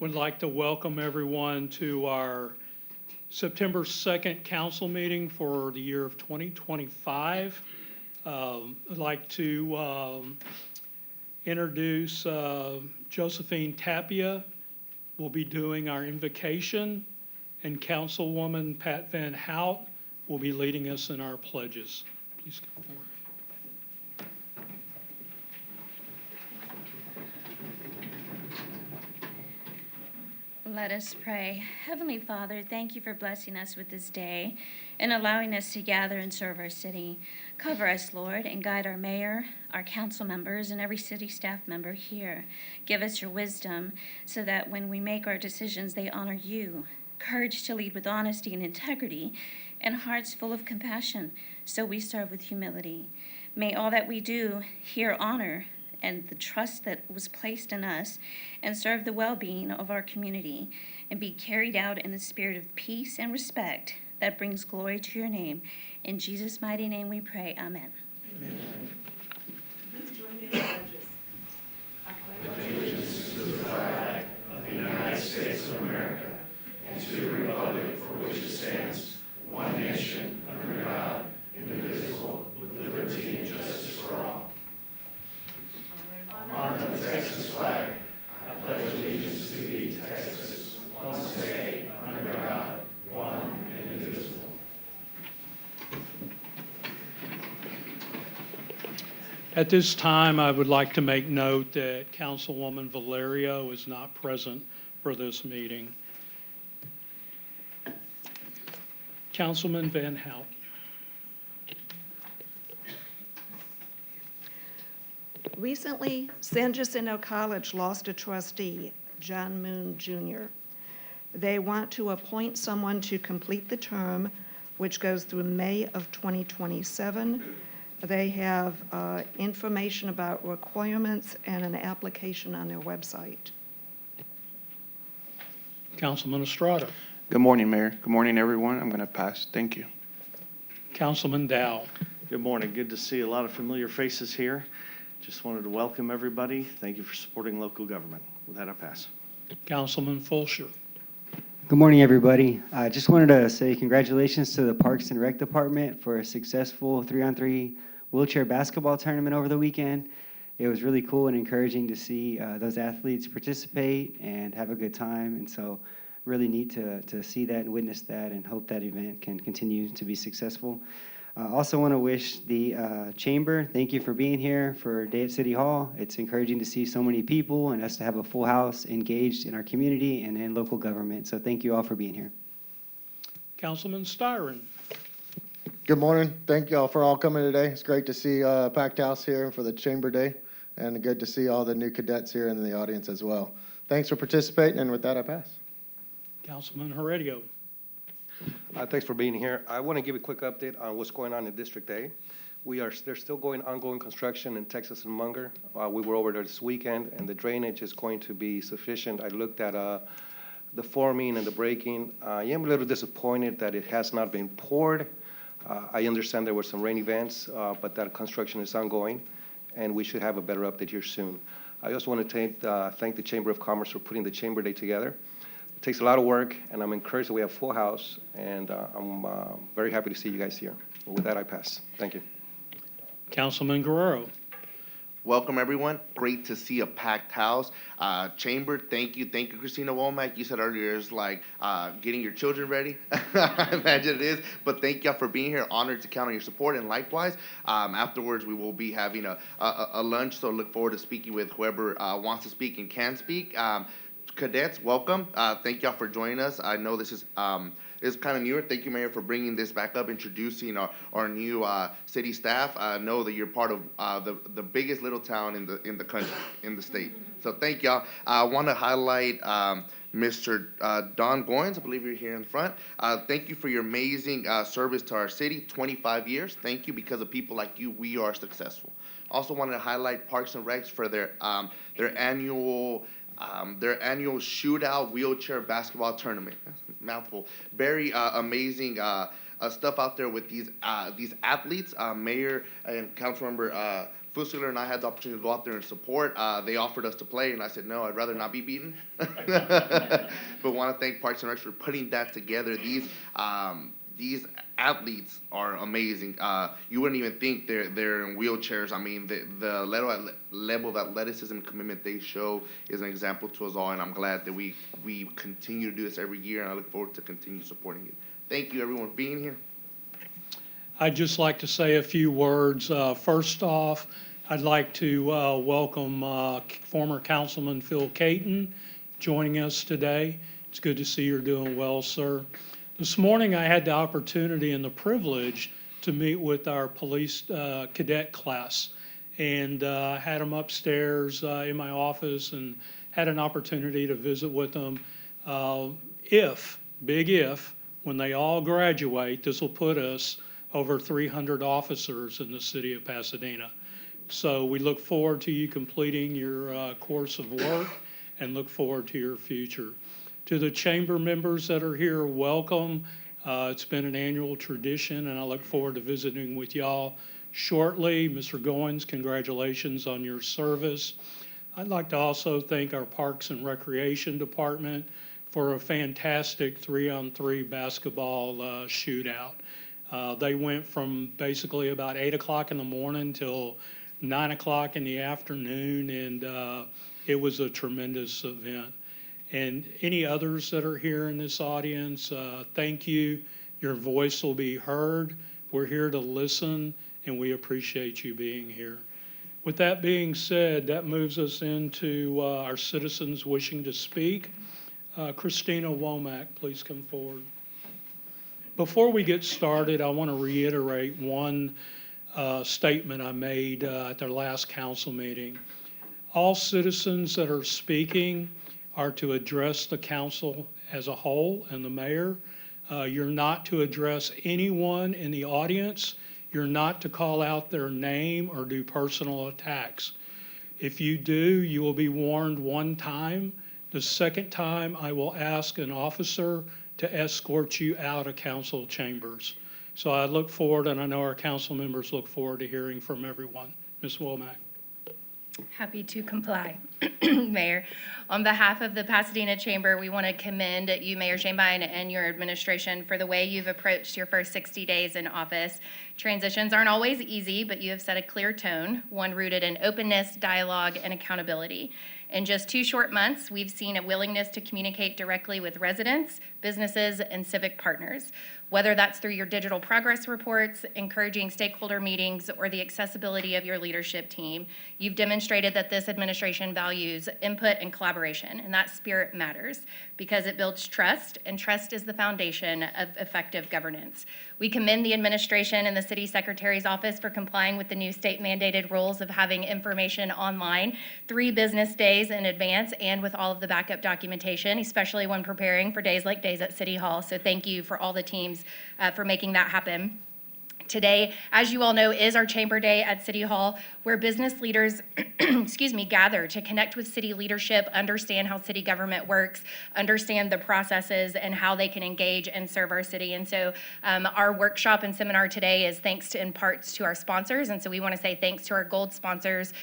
Would like to welcome everyone to our September 2nd council meeting for the year of 2025. I'd like to introduce Josephine Tapia will be doing our invocation, and Councilwoman Pat Van Hout will be leading us in our pledges. Please come forward. Let us pray. Heavenly Father, thank you for blessing us with this day and allowing us to gather and serve our city. Cover us, Lord, and guide our mayor, our council members, and every city staff member here. Give us your wisdom so that when we make our decisions, they honor you. Courage to lead with honesty and integrity, and hearts full of compassion, so we serve with humility. May all that we do here honor and the trust that was placed in us, and serve the well-being of our community, and be carried out in the spirit of peace and respect that brings glory to your name. In Jesus' mighty name we pray, amen. Amen. Please join me in the pledges. I pledge allegiance to the flag of the United States of America and to the republic for which it stands, one nation, under God, indivisible, with liberty and justice for all. On the Texas flag, I pledge allegiance to thee, Texas, one state, under God, one and indivisible. At this time, I would like to make note that Councilwoman Valerio is not present for this meeting. Councilman Van Hout. Recently, San Jacinto College lost a trustee, John Moon Jr. They want to appoint someone to complete the term, which goes through May of 2027. They have information about requirements and an application on their website. Councilman Estrada. Good morning, Mayor. Good morning, everyone. I'm going to pass. Thank you. Councilman Dow. Good morning. Good to see a lot of familiar faces here. Just wanted to welcome everybody. Thank you for supporting local government. With that, I pass. Councilman Fulcher. Good morning, everybody. I just wanted to say congratulations to the Parks and Rec Department for a successful 3-on-3 wheelchair basketball tournament over the weekend. It was really cool and encouraging to see those athletes participate and have a good time. And so really neat to see that and witness that, and hope that event can continue to be successful. I also want to wish the Chamber, thank you for being here for Day at City Hall. It's encouraging to see so many people and us to have a full house engaged in our community and in local government. So thank you all for being here. Councilman Styron. Good morning. Thank you all for all coming today. It's great to see a packed house here for the Chamber Day, and good to see all the new cadets here in the audience as well. Thanks for participating, and with that, I pass. Councilman Heredio. Thanks for being here. I want to give a quick update on what's going on in District A. There's still ongoing construction in Texas and Munger. We were over there this weekend, and the drainage is going to be sufficient. I looked at the forming and the breaking. I am a little disappointed that it has not been poured. I understand there were some rain events, but that construction is ongoing, and we should have a better update here soon. I also want to thank the Chamber of Commerce for putting the Chamber Day together. It takes a lot of work, and I'm encouraged that we have a full house, and I'm very happy to see you guys here. With that, I pass. Thank you. Councilman Guerrero. Welcome, everyone. Great to see a packed house. Chamber, thank you. Thank you, Christina Womack. You said earlier it's like getting your children ready. I imagine it is. But thank y'all for being here. Honored to count on your support. And likewise, afterwards, we will be having a lunch. So look forward to speaking with whoever wants to speak and can speak. Cadets, welcome. Thank y'all for joining us. I know this is kind of newer. Thank you, Mayor, for bringing this back up, introducing our new city staff. I know that you're part of the biggest little town in the country, in the state. So thank y'all. I want to highlight Mr. Don Goins. I believe you're here in front. Thank you for your amazing service to our city, 25 years. Thank you. Because of people like you, we are successful. Also wanted to highlight Parks and Recs for their annual shootout wheelchair basketball tournament. Mouthful. Very amazing stuff out there with these athletes. Mayor and Councilmember Fusilier and I had the opportunity to go out there and support. They offered us to play, and I said, no, I'd rather not be beaten. But want to thank Parks and Rec for putting that together. These athletes are amazing. You wouldn't even think they're in wheelchairs. I mean, the level of athleticism and commitment they show is an example to us all, and I'm glad that we continue to do this every year, and I look forward to continue supporting it. Thank you, everyone, for being here. I'd just like to say a few words. First off, I'd like to welcome former Councilman Phil Caton joining us today. It's good to see you're doing well, sir. This morning, I had the opportunity and the privilege to meet with our police cadet class, and had them upstairs in my office and had an opportunity to visit with them. Big if, when they all graduate, this will put us over 300 officers in the city of Pasadena. So we look forward to you completing your course of work and look forward to your future. To the chamber members that are here, welcome. It's been an annual tradition, and I look forward to visiting with y'all shortly. Mr. Goins, congratulations on your service. I'd like to also thank our Parks and Recreation Department for a fantastic 3-on-3 basketball shootout. They went from basically about 8 o'clock in the morning till 9 o'clock in the afternoon, and it was a tremendous event. And any others that are here in this audience, thank you. Your voice will be heard. We're here to listen, and we appreciate you being here. With that being said, that moves us into our citizens wishing to speak. Christina Womack, please come forward. Before we get started, I want to reiterate one statement I made at their last council meeting. All citizens that are speaking are to address the council as a whole and the mayor. You're not to address anyone in the audience. You're not to call out their name or do personal attacks. If you do, you will be warned one time. The second time, I will ask an officer to escort you out of council chambers. So I look forward, and I know our council members look forward to hearing from everyone. Ms. Womack. Happy to comply, Mayor. On behalf of the Pasadena Chamber, we want to commend you, Mayor Shanebine, and your administration for the way you've approached your first 60 days in office. Transitions aren't always easy, but you have set a clear tone, one rooted in openness, dialogue, and accountability. In just 2 short months, we've seen a willingness to communicate directly with residents, businesses, and civic partners. Whether that's through your digital progress reports, encouraging stakeholder meetings, or the accessibility of your leadership team, you've demonstrated that this administration values input and collaboration, and that spirit matters because it builds trust, and trust is the foundation of effective governance. We commend the administration and the city secretary's office for complying with the new state-mandated rules of having information online 3 business days in advance and with all of the backup documentation, especially when preparing for days like days at City Hall. So thank you for all the teams for making that happen. Today, as you all know, is our Chamber Day at City Hall, where business leaders gather to connect with city leadership, understand how city government works, understand the processes, and how they can engage and serve our city. And so our workshop and seminar today is thanks in parts to our sponsors. And so we want to say thanks to our gold sponsors,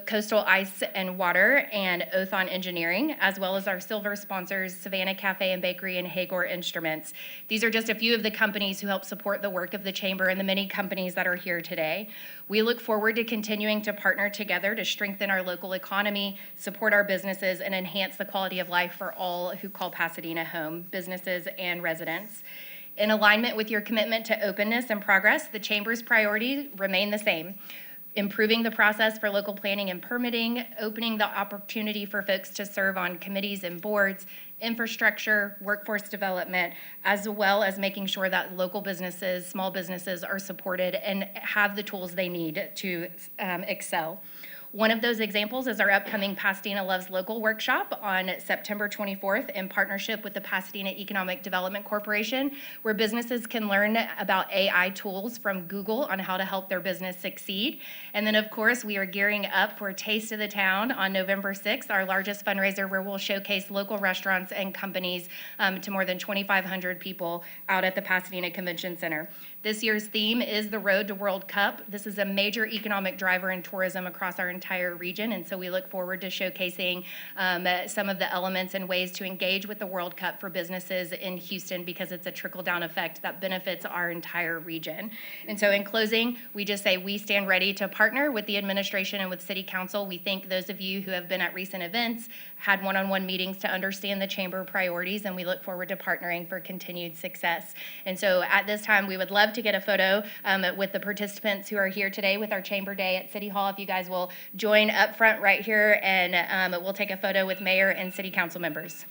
Coastal Ice and Water and Othon Engineering, as well as our silver sponsors, Savannah Cafe and Bakery and Hagor Instruments. These are just a few of the companies who help support the work of the Chamber and the many companies that are here today. We look forward to continuing to partner together to strengthen our local economy, support our businesses, and enhance the quality of life for all who call Pasadena home, businesses and residents. In alignment with your commitment to openness and progress, the Chamber's priorities remain the same. Improving the process for local planning and permitting, opening the opportunity for folks to serve on committees and boards, infrastructure, workforce development, as well as making sure that local businesses, small businesses are supported and have the tools they need to excel. One of those examples is our upcoming Pasadena Loves Local workshop on September 24th in partnership with the Pasadena Economic Development Corporation, where businesses can learn about AI tools from Google on how to help their business succeed. And then, of course, we are gearing up for Taste of the Town on November 6th, our largest fundraiser, where we'll showcase local restaurants and companies to more than 2,500 people out at the Pasadena Convention Center. This year's theme is the Road to World Cup. This is a major economic driver in tourism across our entire region, and so we look forward to showcasing some of the elements and ways to engage with the World Cup for businesses in Houston, because it's a trickle-down effect that benefits our entire region. And so in closing, we just say we stand ready to partner with the administration and with City Council. We thank those of you who have been at recent events, had one-on-one meetings to understand the chamber priorities, and we look forward to partnering for continued success. And so at this time, we would love to get a photo with the participants who are here today with our Chamber Day at City Hall. If you guys will join up front right here, and we'll take a photo with Mayor and City Council members.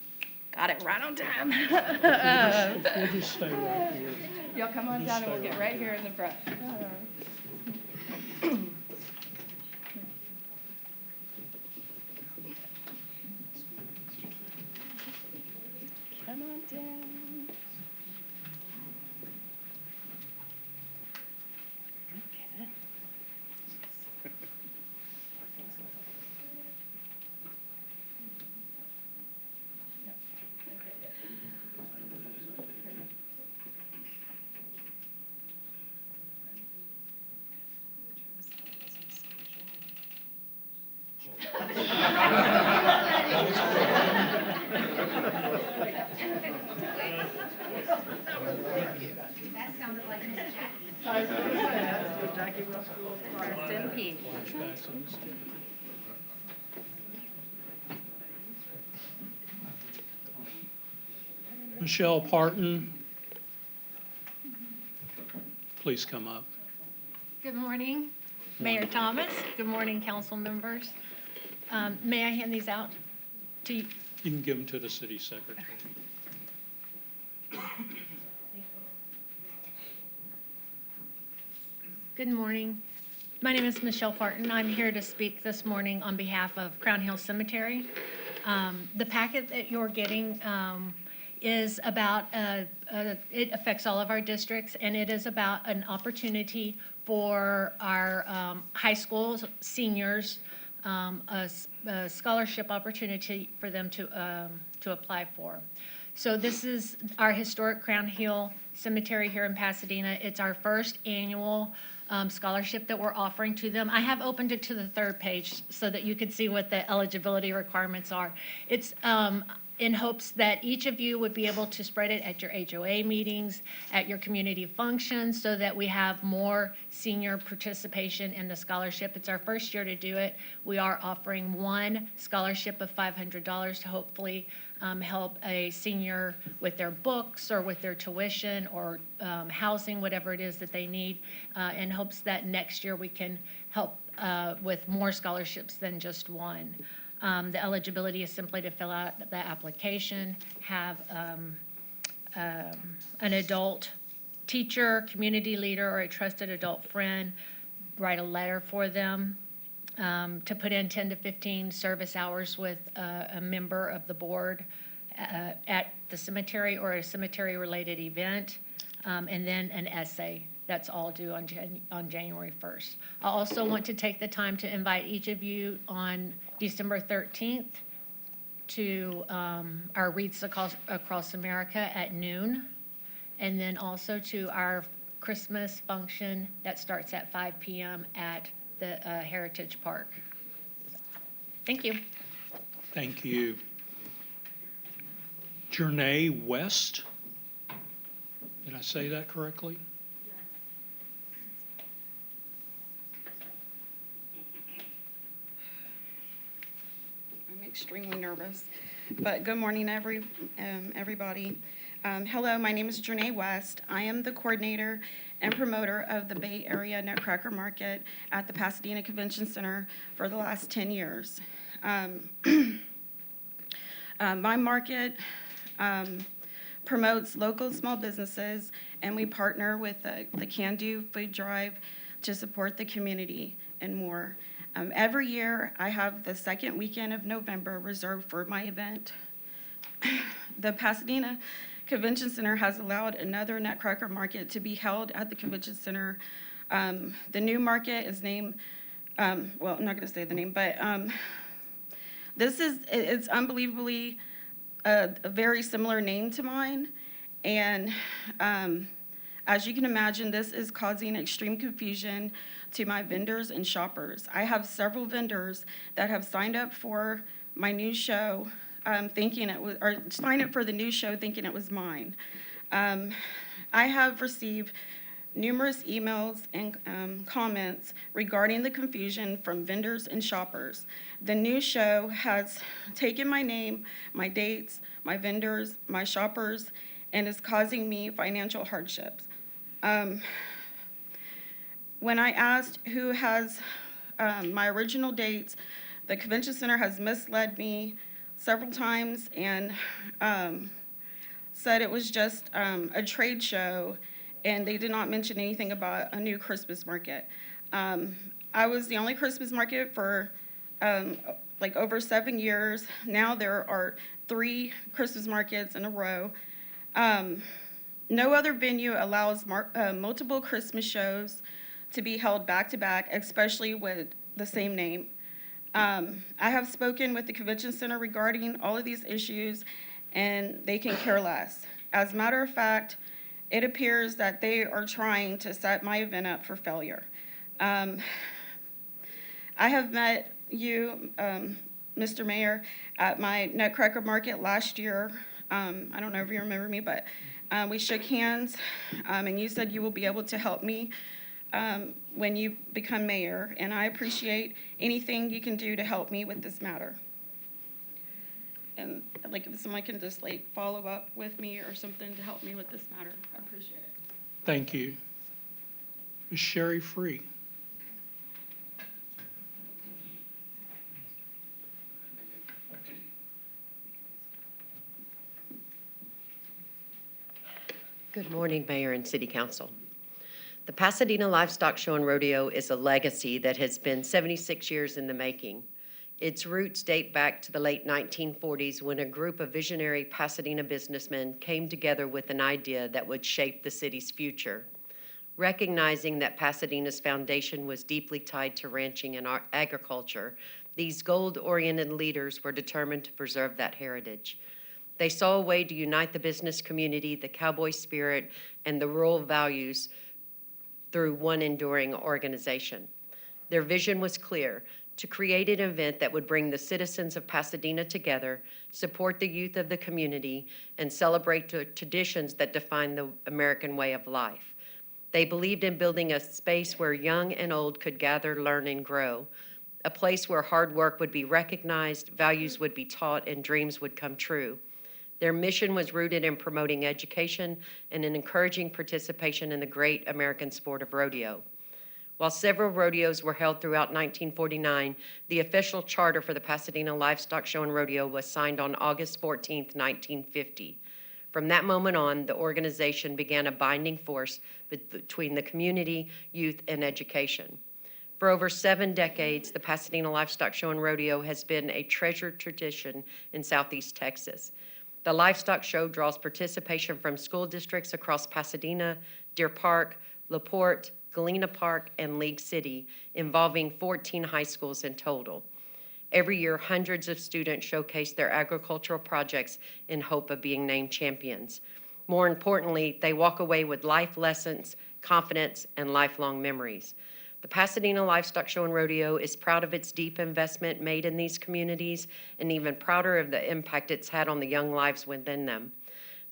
Got it right on time. We'll just stay right here. Y'all come on down and we'll get right here in the front. Come on down. Okay. That sounded like Miss Jackie. Rest in peace. Michelle Parton, please come up. Good morning, Mayor Thomas. Good morning, council members. May I hand these out to you? You can give them to the city secretary. Good morning. My name is Michelle Parton. I'm here to speak this morning on behalf of Crown Hill Cemetery. The packet that you're getting is about, it affects all of our districts, and it is about an opportunity for our high school seniors, a scholarship opportunity for them to apply for. So this is our historic Crown Hill Cemetery here in Pasadena. It's our first annual scholarship that we're offering to them. I have opened it to the third page so that you can see what the eligibility requirements are. It's in hopes that each of you would be able to spread it at your HOA meetings, at your community functions, so that we have more senior participation in the scholarship. It's our first year to do it. We are offering one scholarship of $500 to hopefully help a senior with their books or with their tuition or housing, whatever it is that they need, in hopes that next year we can help with more scholarships than just one. The eligibility is simply to fill out the application, have an adult teacher, community leader, or a trusted adult friend write a letter for them, to put in 10 to 15 service hours with a member of the board at the cemetery or a cemetery-related event, and then an essay. That's all due on January 1st. I also want to take the time to invite each of you on December 13th to our Wreaths Across America at noon, and then also to our Christmas function that starts at 5 p.m. at the Heritage Park. Thank you. Thank you. Journey West. Did I say that correctly? I'm extremely nervous, but good morning, everybody. Hello, my name is Journey West. I am the coordinator and promoter of the Bay Area Nutcracker Market at the Pasadena Convention Center for the last 10 years. My market promotes local small businesses, and we partner with the Can Do Food Drive to support the community and more. Every year, I have the second weekend of November reserved for my event. The Pasadena Convention Center has allowed another Nutcracker Market to be held at the Convention Center. The new market is named, well, I'm not going to say the name, but it's unbelievably a very similar name to mine. And as you can imagine, this is causing extreme confusion to my vendors and shoppers. I have several vendors that have signed up for my new show, thinking it was, or signed up for the new show thinking it was mine. I have received numerous emails and comments regarding the confusion from vendors and shoppers. The new show has taken my name, my dates, my vendors, my shoppers, and is causing me financial hardships. When I asked who has my original dates, the Convention Center has misled me several times and said it was just a trade show, and they did not mention anything about a new Christmas market. I was the only Christmas market for like over 7 years. Now there are 3 Christmas markets in a row. No other venue allows multiple Christmas shows to be held back-to-back, especially with the same name. I have spoken with the Convention Center regarding all of these issues, and they can care less. As a matter of fact, it appears that they are trying to set my event up for failure. I have met you, Mr. Mayor, at my Nutcracker Market last year. I don't know if you remember me, but we shook hands, and you said you will be able to help me when you become mayor, and I appreciate anything you can do to help me with this matter. And like if someone can just like follow up with me or something to help me with this matter, I appreciate it. Thank you. Ms. Sherry Free. Good morning, Mayor and City Council. The Pasadena Livestock Show and Rodeo is a legacy that has been 76 years in the making. Its roots date back to the late 1940s when a group of visionary Pasadena businessmen came together with an idea that would shape the city's future. Recognizing that Pasadena's foundation was deeply tied to ranching and agriculture, these gold-oriented leaders were determined to preserve that heritage. They saw a way to unite the business community, the cowboy spirit, and the rural values through one enduring organization. Their vision was clear: to create an event that would bring the citizens of Pasadena together, support the youth of the community, and celebrate the traditions that define the American way of life. They believed in building a space where young and old could gather, learn, and grow, a place where hard work would be recognized, values would be taught, and dreams would come true. Their mission was rooted in promoting education and in encouraging participation in the great American sport of rodeo. While several rodeos were held throughout 1949, the official charter for the Pasadena Livestock Show and Rodeo was signed on August 14, 1950. From that moment on, the organization began a binding force between the community, youth, and education. For over 7 decades, the Pasadena Livestock Show and Rodeo has been a treasured tradition in Southeast Texas. The Livestock Show draws participation from school districts across Pasadena, Deer Park, LaPorte, Galena Park, and League City, involving 14 high schools in total. Every year, hundreds of students showcase their agricultural projects in hope of being named champions. More importantly, they walk away with life lessons, confidence, and lifelong memories. The Pasadena Livestock Show and Rodeo is proud of its deep investment made in these communities and even prouder of the impact it's had on the young lives within them.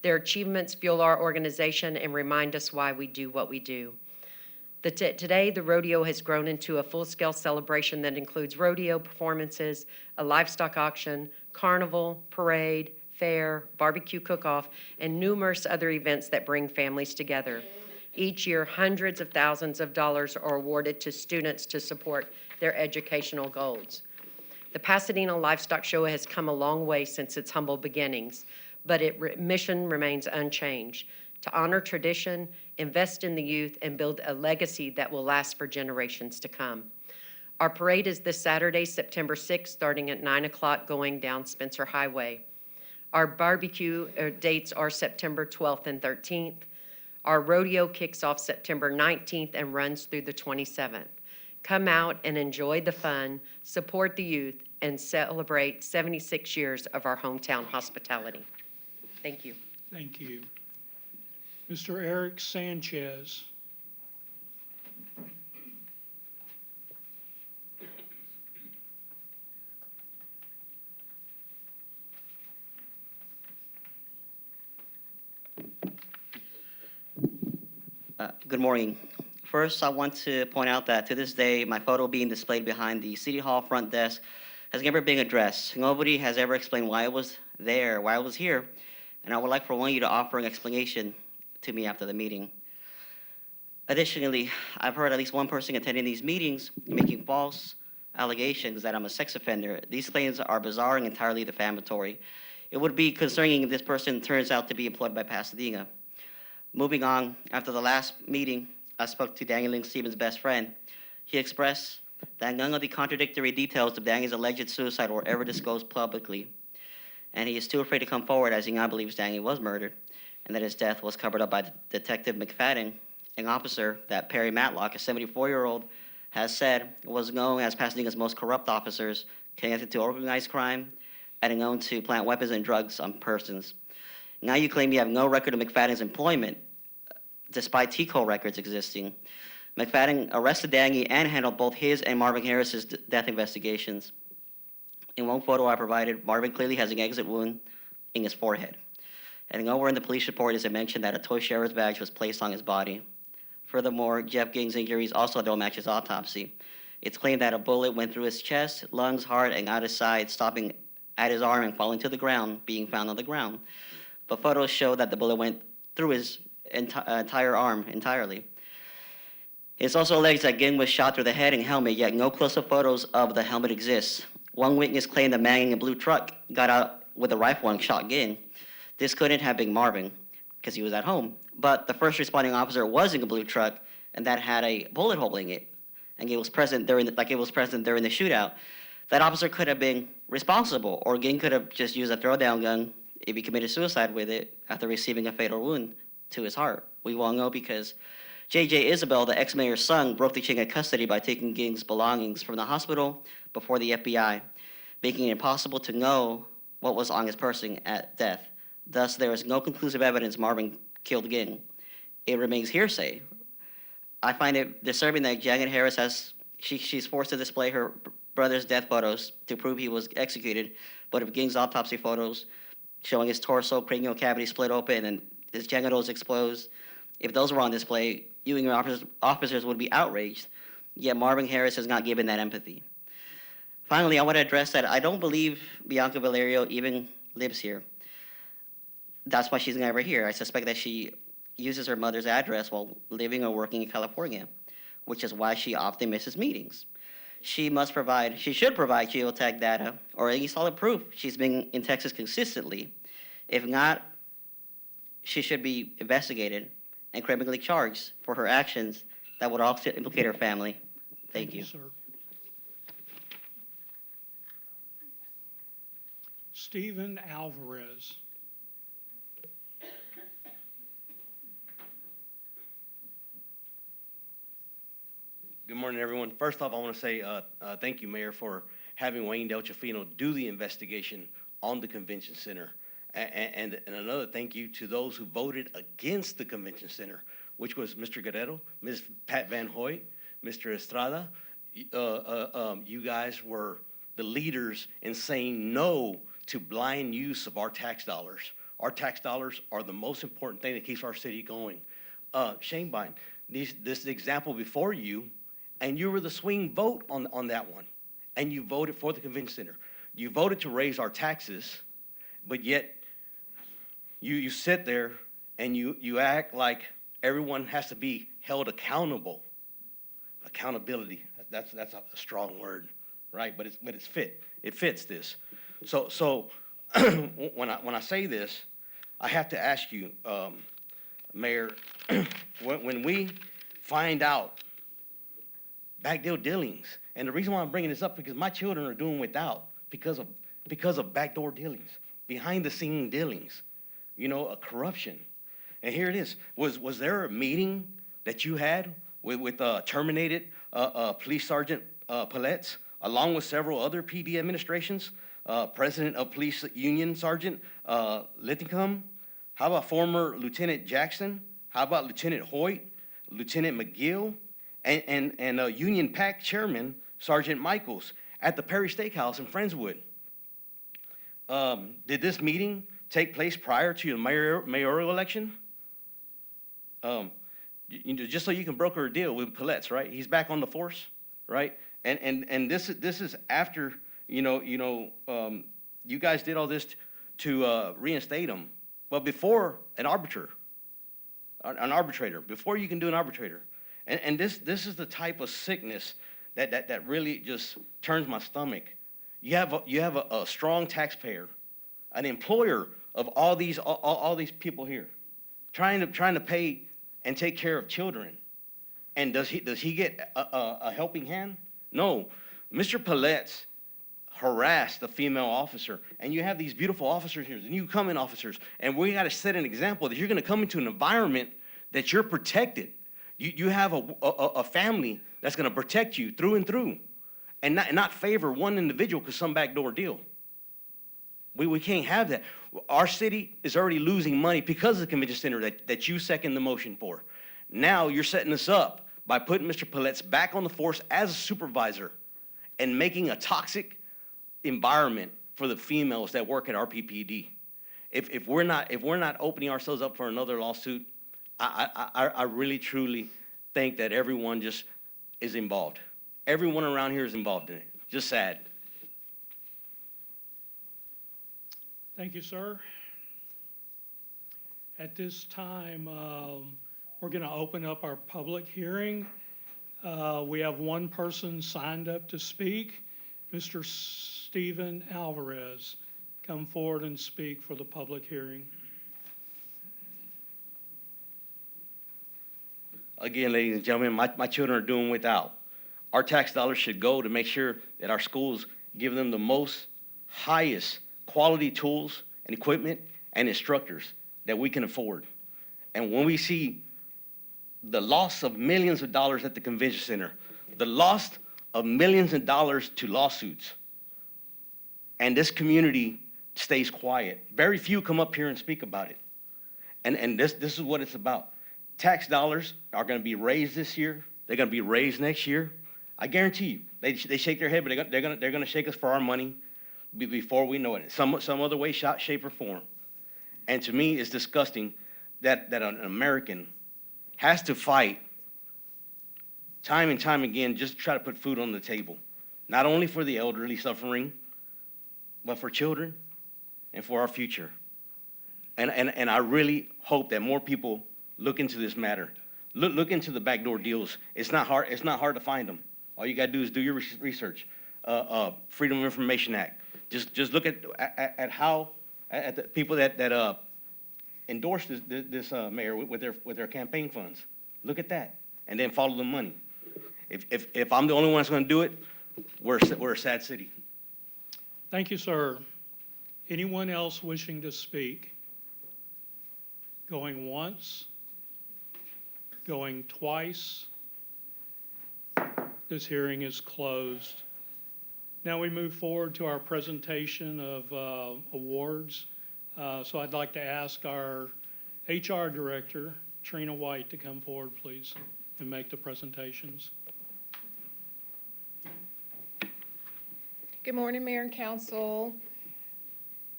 Their achievements fuel our organization and remind us why we do what we do. Today, the rodeo has grown into a full-scale celebration that includes rodeo performances, a livestock auction, carnival, parade, fair, barbecue cook-off, and numerous other events that bring families together. Each year, hundreds of thousands of dollars are awarded to students to support their educational goals. The Pasadena Livestock Show has come a long way since its humble beginnings, but its mission remains unchanged: to honor tradition, invest in the youth, and build a legacy that will last for generations to come. Our parade is this Saturday, September 6th, starting at 9 o'clock, going down Spencer Highway. Our barbecue dates are September 12th and 13th. Our rodeo kicks off September 19th and runs through the 27th. Come out and enjoy the fun, support the youth, and celebrate 76 years of our hometown hospitality. Thank you. Thank you. Mr. Eric Sanchez. Good morning. First, I want to point out that to this day, my photo being displayed behind the City Hall front desk has never been addressed. Nobody has ever explained why it was there, why it was here, and I would like for one of you to offer an explanation to me after the meeting. Additionally, I've heard at least one person attending these meetings making false allegations that I'm a sex offender. These claims are bizarre and entirely defamatory. It would be concerning if this person turns out to be employed by Pasadena. Moving on, after the last meeting, I spoke to Daniel Lynn Stevens' best friend. He expressed that none of the contradictory details of Daniel's alleged suicide were ever disclosed publicly, and he is too afraid to come forward as he now believes Daniel was murdered, and that his death was covered up by Detective McFadden, an officer that Perry Matlock, a 74-year-old, has said was known as Pasadena's most corrupt officers, connected to organized crime, and known to plant weapons and drugs on persons. Now you claim you have no record of McFadden's employment, despite TCO records existing. McFadden arrested Daniel and handled both his and Marvin Harris's death investigations. In one photo I provided, Marvin clearly has an exit wound in his forehead. And nowhere in the police report is it mentioned that a toy sheriff's badge was placed on his body. Furthermore, Jeff Ging's injuries also don't match his autopsy. It's claimed that a bullet went through his chest, lungs, heart, and out his side, stopping at his arm and falling to the ground, being found on the ground. But photos show that the bullet went through his entire arm entirely. It's also alleged that Ging was shot through the head and helmet, yet no close-up photos of the helmet exist. One witness claimed the man in a blue truck got out with a rifle and shot Ging. This couldn't have been Marvin, because he was at home. But the first responding officer was in a blue truck, and that had a bullet hole in it, and it was present during the shootout. That officer could have been responsible, or Ging could have just used a throwdown gun if he committed suicide with it after receiving a fatal wound to his heart. We all know because J.J. Isabel, the ex-mayor's son, broke the chain of custody by taking Ging's belongings from the hospital before the FBI, making it impossible to know what was on his person at death. Thus, there is no conclusive evidence Marvin killed Ging. It remains hearsay. I find it disturbing that Janet Harris she's forced to display her brother's death photos to prove he was executed, but if Ging's autopsy photos showing his torso, cranial cavity split open, and his genitals exposed, if those were on display, you and your officers would be outraged, yet Marvin Harris has not given that empathy. Finally, I want to address that I don't believe Bianca Valerio even lives here. That's why she's never here. I suspect that she uses her mother's address while living or working in California, which is why she often misses meetings. She should provide geotag data or any solid proof she's been in Texas consistently. If not, she should be investigated and criminally charged for her actions that would also implicate her family. Thank you. Sir. Stephen Alvarez. Good morning, everyone. First off, I want to say thank you, Mayor, for having Wayne Del Chafino do the investigation on the convention center. And another thank you to those who voted against the convention center, which was Mr. Guerrero, Ms. Pat Van Hoyt, Mr. Estrada. You guys were the leaders in saying no to blind use of our tax dollars. Our tax dollars are the most important thing that keeps our city going. Shane Bine, this example before you, and you were the swing vote on that one, and you voted for the convention center. You voted to raise our taxes, but yet you sit there and you act like everyone has to be held accountable. Accountability, that's a strong word, right? But it fits this. So when I say this, I have to ask you, Mayor, when we find out backdoor dealings And the reason why I'm bringing this up, because my children are doing without because of backdoor dealings, behind the scene dealings, corruption. And here it is. Was there a meeting that you had with terminated Police Sergeant Pallets, along with several other PD administrations, President of Police Union Sergeant Lithincum? How about former Lieutenant Jackson? How about Lieutenant Hoyt, Lieutenant McGill, and Union PAC Chairman Sergeant Michaels at the Perry Steakhouse in Friendswood? Did this meeting take place prior to the mayoral election? Just so you can broker a deal with Pallets, right? He's back on the force, right? And this is after you guys did all this to reinstate him, but before an arbitrator, before you can do an arbitrator, and this is the type of sickness that really just turns my stomach. You have a strong taxpayer, an employer of all these people here, trying to pay and take care of children. And does he get a helping hand? No. Mr. Pallets harassed a female officer, and you have these beautiful officers here, the new coming officers, and we got to set an example that you're going to come into an environment that you're protected. You have a family that's going to protect you through and through, and not favor one individual because some backdoor deal. We can't have that. Our city is already losing money because of the convention center that you second the motion for. Now you're setting us up by putting Mr. Pallets back on the force as a supervisor and making a toxic environment for the females that work at RPPD. If we're not opening ourselves up for another lawsuit, I really truly think that everyone just is involved. Everyone around here is involved in it. Just sad. Thank you, sir. At this time, we're going to open up our public hearing. We have one person signed up to speak, Mr. Stephen Alvarez. Come forward and speak for the public hearing. Again, ladies and gentlemen, my children are doing without. Our tax dollars should go to make sure that our schools give them the most highest quality tools and equipment and instructors that we can afford. And when we see the loss of millions of dollars at the convention center, the loss of millions of dollars to lawsuits, and this community stays quiet, very few come up here and speak about it. And this is what it's about. Tax dollars are going to be raised this year. They're going to be raised next year. I guarantee you. They shake their head, but they're going to shake us for our money before we know it. Some other way, shape, or form. And to me, it's disgusting that an American has to fight time and time again just to try to put food on the table, not only for the elderly suffering, but for children and for our future. And I really hope that more people look into this matter. Look into the backdoor deals. It's not hard to find them. All you got to do is do your research. Freedom of Information Act. Just look at how the people that endorsed this mayor with their campaign funds. Look at that, and then follow the money. If I'm the only one that's going to do it, we're a sad city. Thank you, sir. Anyone else wishing to speak? Going once? Going twice? This hearing is closed. Now we move forward to our presentation of awards. So I'd like to ask our HR Director, Trina White, to come forward, please, and make the presentations. Good morning, Mayor and Council.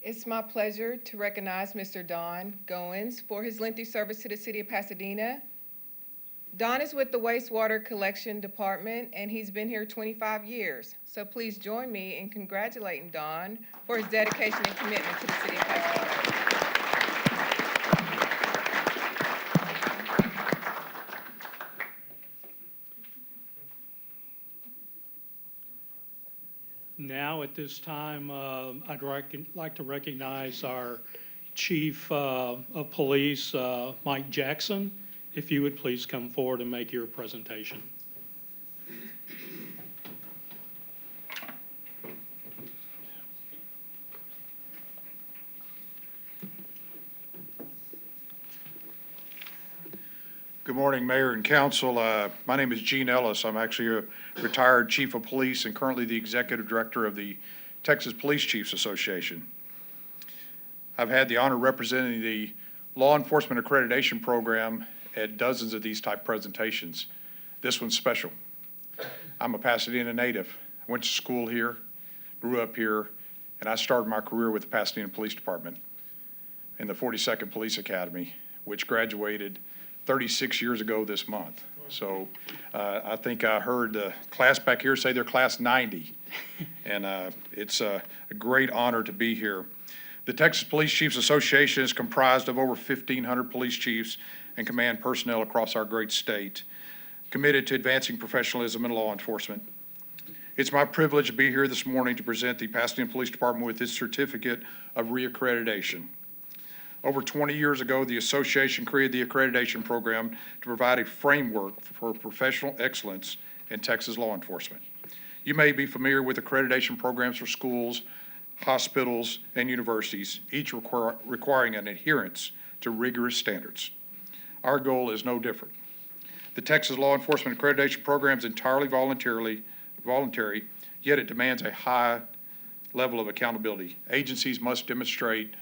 It's my pleasure to recognize Mr. Don Goins for his lengthy service to the City of Pasadena. Don is with the Wastewater Collection Department, and he's been here 25 years. So please join me in congratulating Don for his dedication and commitment to the City of Pasadena. Now, at this time, I'd like to recognize our Chief of Police, Mike Jackson. If you would please come forward and make your presentation. Good morning, Mayor and Council. My name is Gene Ellis. I'm actually a retired Chief of Police and currently the Executive Director of the Texas Police Chiefs Association. I've had the honor of representing the Law Enforcement Accreditation Program at dozens of these type presentations. This one's special. I'm a Pasadena native. I went to school here, grew up here, and I started my career with the Pasadena Police Department in the 42nd Police Academy, which graduated 36 years ago this month. So I think I heard the class back here say they're class 90. And it's a great honor to be here. The Texas Police Chiefs Association is comprised of over 1,500 police chiefs and command personnel across our great state, committed to advancing professionalism in law enforcement. It's my privilege to be here this morning to present the Pasadena Police Department with its certificate of reaccreditation. Over 20 years ago, the association created the accreditation program to provide a framework for professional excellence in Texas law enforcement. You may be familiar with accreditation programs for schools, hospitals, and universities, each requiring an adherence to rigorous standards. Our goal is no different. The Texas Law Enforcement Accreditation Program is entirely voluntary, yet it demands a high level of accountability. Agencies must demonstrate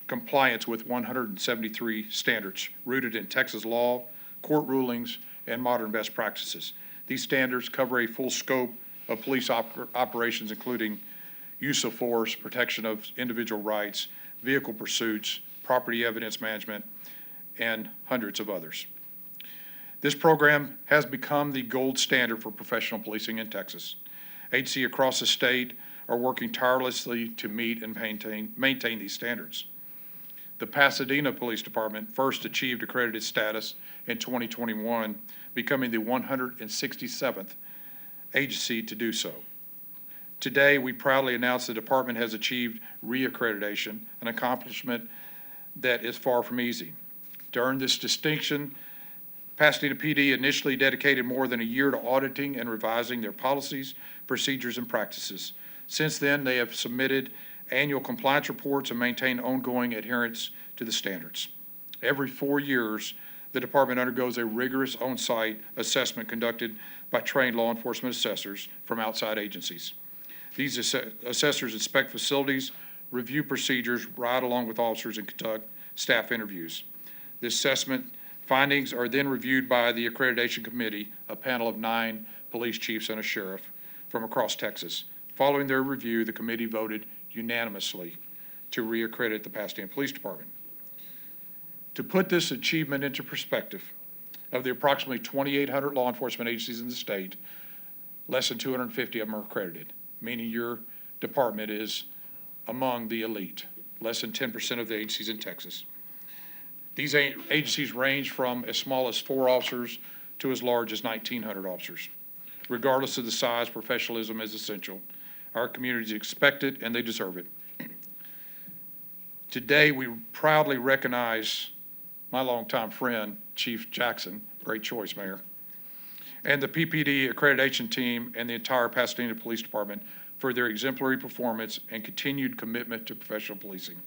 compliance with 173 standards rooted in Texas law, court rulings, and modern best practices. These standards cover a full scope of police operations, including use of force, protection of individual rights, vehicle pursuits, property evidence management, and hundreds of others. This program has become the gold standard for professional policing in Texas. agencies across the state are working tirelessly to meet and maintain these standards. The Pasadena Police Department first achieved accredited status in 2021, becoming the 167th agency to do so. Today, we proudly announce the department has achieved reaccreditation, an accomplishment that is far from easy. To earn this distinction, Pasadena PD initially dedicated more than a year to auditing and revising their policies, procedures, and practices. Since then, they have submitted annual compliance reports and maintain ongoing adherence to the standards. Every 4 years, the department undergoes a rigorous on-site assessment conducted by trained law enforcement assessors from outside agencies. These assessors inspect facilities, review procedures, ride along with officers, and conduct staff interviews. The assessment findings are then reviewed by the accreditation committee, a panel of 9 police chiefs and a sheriff from across Texas. Following their review, the committee voted unanimously to reaccredit the Pasadena Police Department. To put this achievement into perspective, of the approximately 2,800 law enforcement agencies in the state, less than 250 of them are accredited, meaning your department is among the elite, less than 10% of the agencies in Texas. These agencies range from as small as 4 officers to as large as 1,900 officers. Regardless of the size, professionalism is essential. Our communities expect it, and they deserve it. Today, we proudly recognize my longtime friend, Chief Jackson, great choice, Mayor, and the PPD accreditation team and the entire Pasadena Police Department for their exemplary performance and continued commitment to professional policing.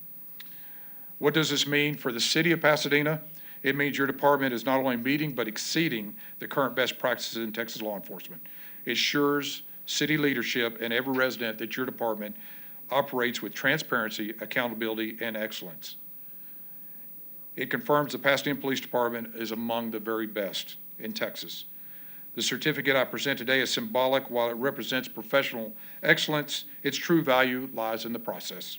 What does this mean for the city of Pasadena? It means your department is not only meeting but exceeding the current best practices in Texas law enforcement. It assures city leadership and every resident that your department operates with transparency, accountability, and excellence. It confirms the Pasadena Police Department is among the very best in Texas. The certificate I present today is symbolic. While it represents professional excellence, its true value lies in the process.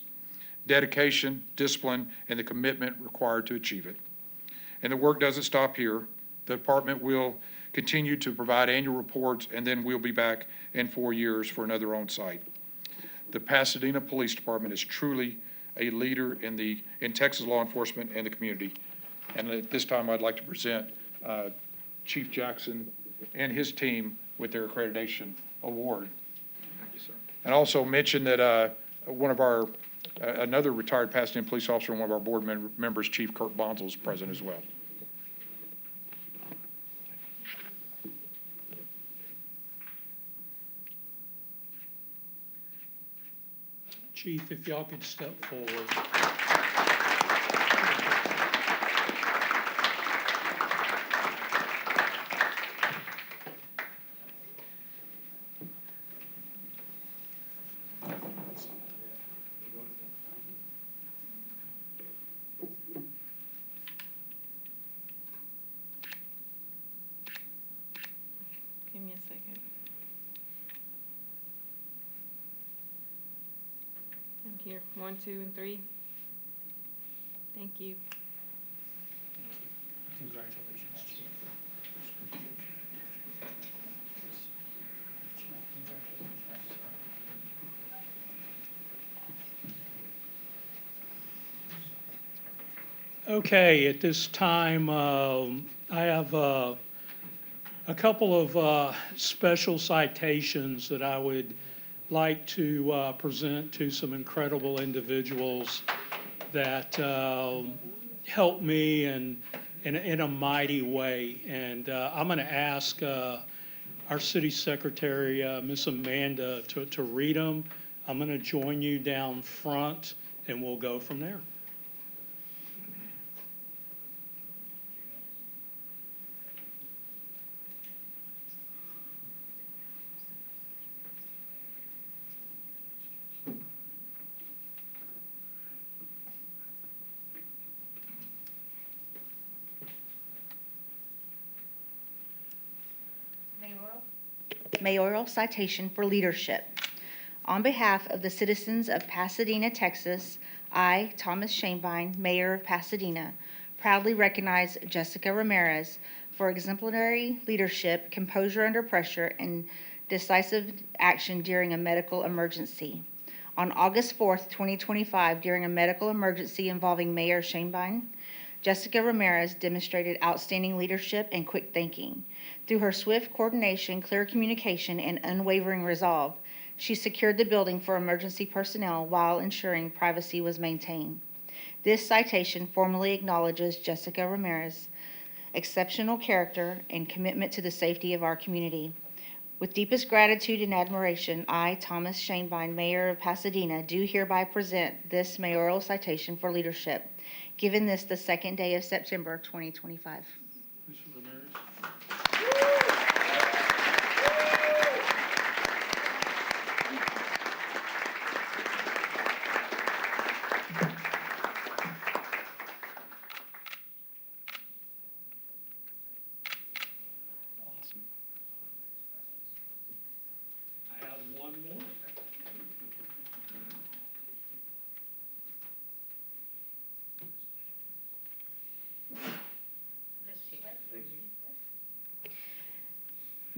Dedication, discipline, and the commitment required to achieve it. And the work doesn't stop here. The department will continue to provide annual reports, and then we'll be back in 4 years for another on-site. The Pasadena Police Department is truly a leader in Texas law enforcement and the community. And at this time, I'd like to present Chief Jackson and his team with their accreditation award. Thank you, sir. And also mention that one of our another retired Pasadena police officer and one of our board members, Chief Kurt Bonsall, is present as well. Chief, if y'all could step forward. here, 1, 2, and 3. Thank you. Congratulations, Chief. Okay, at this time, I have a couple of special citations that I would like to present to some incredible individuals that helped me in a mighty way. And I'm going to ask our city secretary, Miss Amanda, to read them. I'm going to join you down front, and we'll go from there. Mayoral citation for leadership. On behalf of the citizens of Pasadena, Texas, I, Thomas Shanebine, Mayor of Pasadena, proudly recognize Jessica Ramirez for exemplary leadership, composure under pressure, and decisive action during a medical emergency. On August 4th, 2025, during a medical emergency involving Mayor Shanebine, Jessica Ramirez demonstrated outstanding leadership and quick thinking. Through her swift coordination, clear communication, and unwavering resolve, she secured the building for emergency personnel while ensuring privacy was maintained. This citation formally acknowledges Jessica Ramirez's exceptional character and commitment to the safety of our community. With deepest gratitude and admiration, I, Thomas Shanebine, Mayor of Pasadena, do hereby present this mayoral citation for leadership, given this the second day of September 2025. Mr. Ramirez. Awesome. I have one more.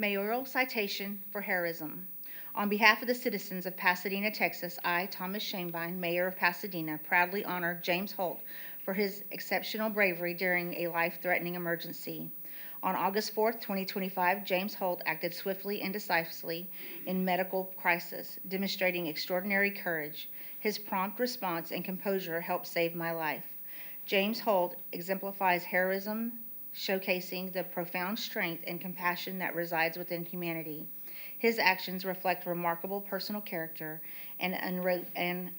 Mayoral citation for heroism. On behalf of the citizens of Pasadena, Texas, I, Thomas Shanebine, Mayor of Pasadena, proudly honor James Holt for his exceptional bravery during a life-threatening emergency. On August 4th, 2025, James Holt acted swiftly and decisively in medical crisis, demonstrating extraordinary courage. His prompt response and composure helped save my life. James Holt exemplifies heroism, showcasing the profound strength and compassion that resides within humanity. His actions reflect remarkable personal character and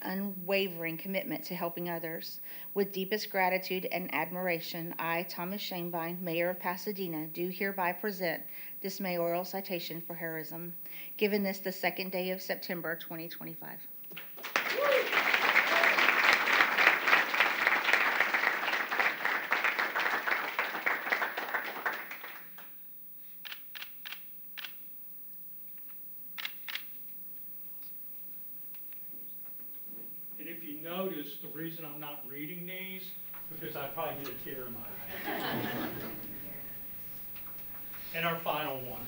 unwavering commitment to helping others. With deepest gratitude and admiration, I, Thomas Shanebine, Mayor of Pasadena, do hereby present this mayoral citation for heroism, given this the second day of September 2025. And if you notice, the reason I'm not reading these, because I probably get a tear in my eye. And our final one.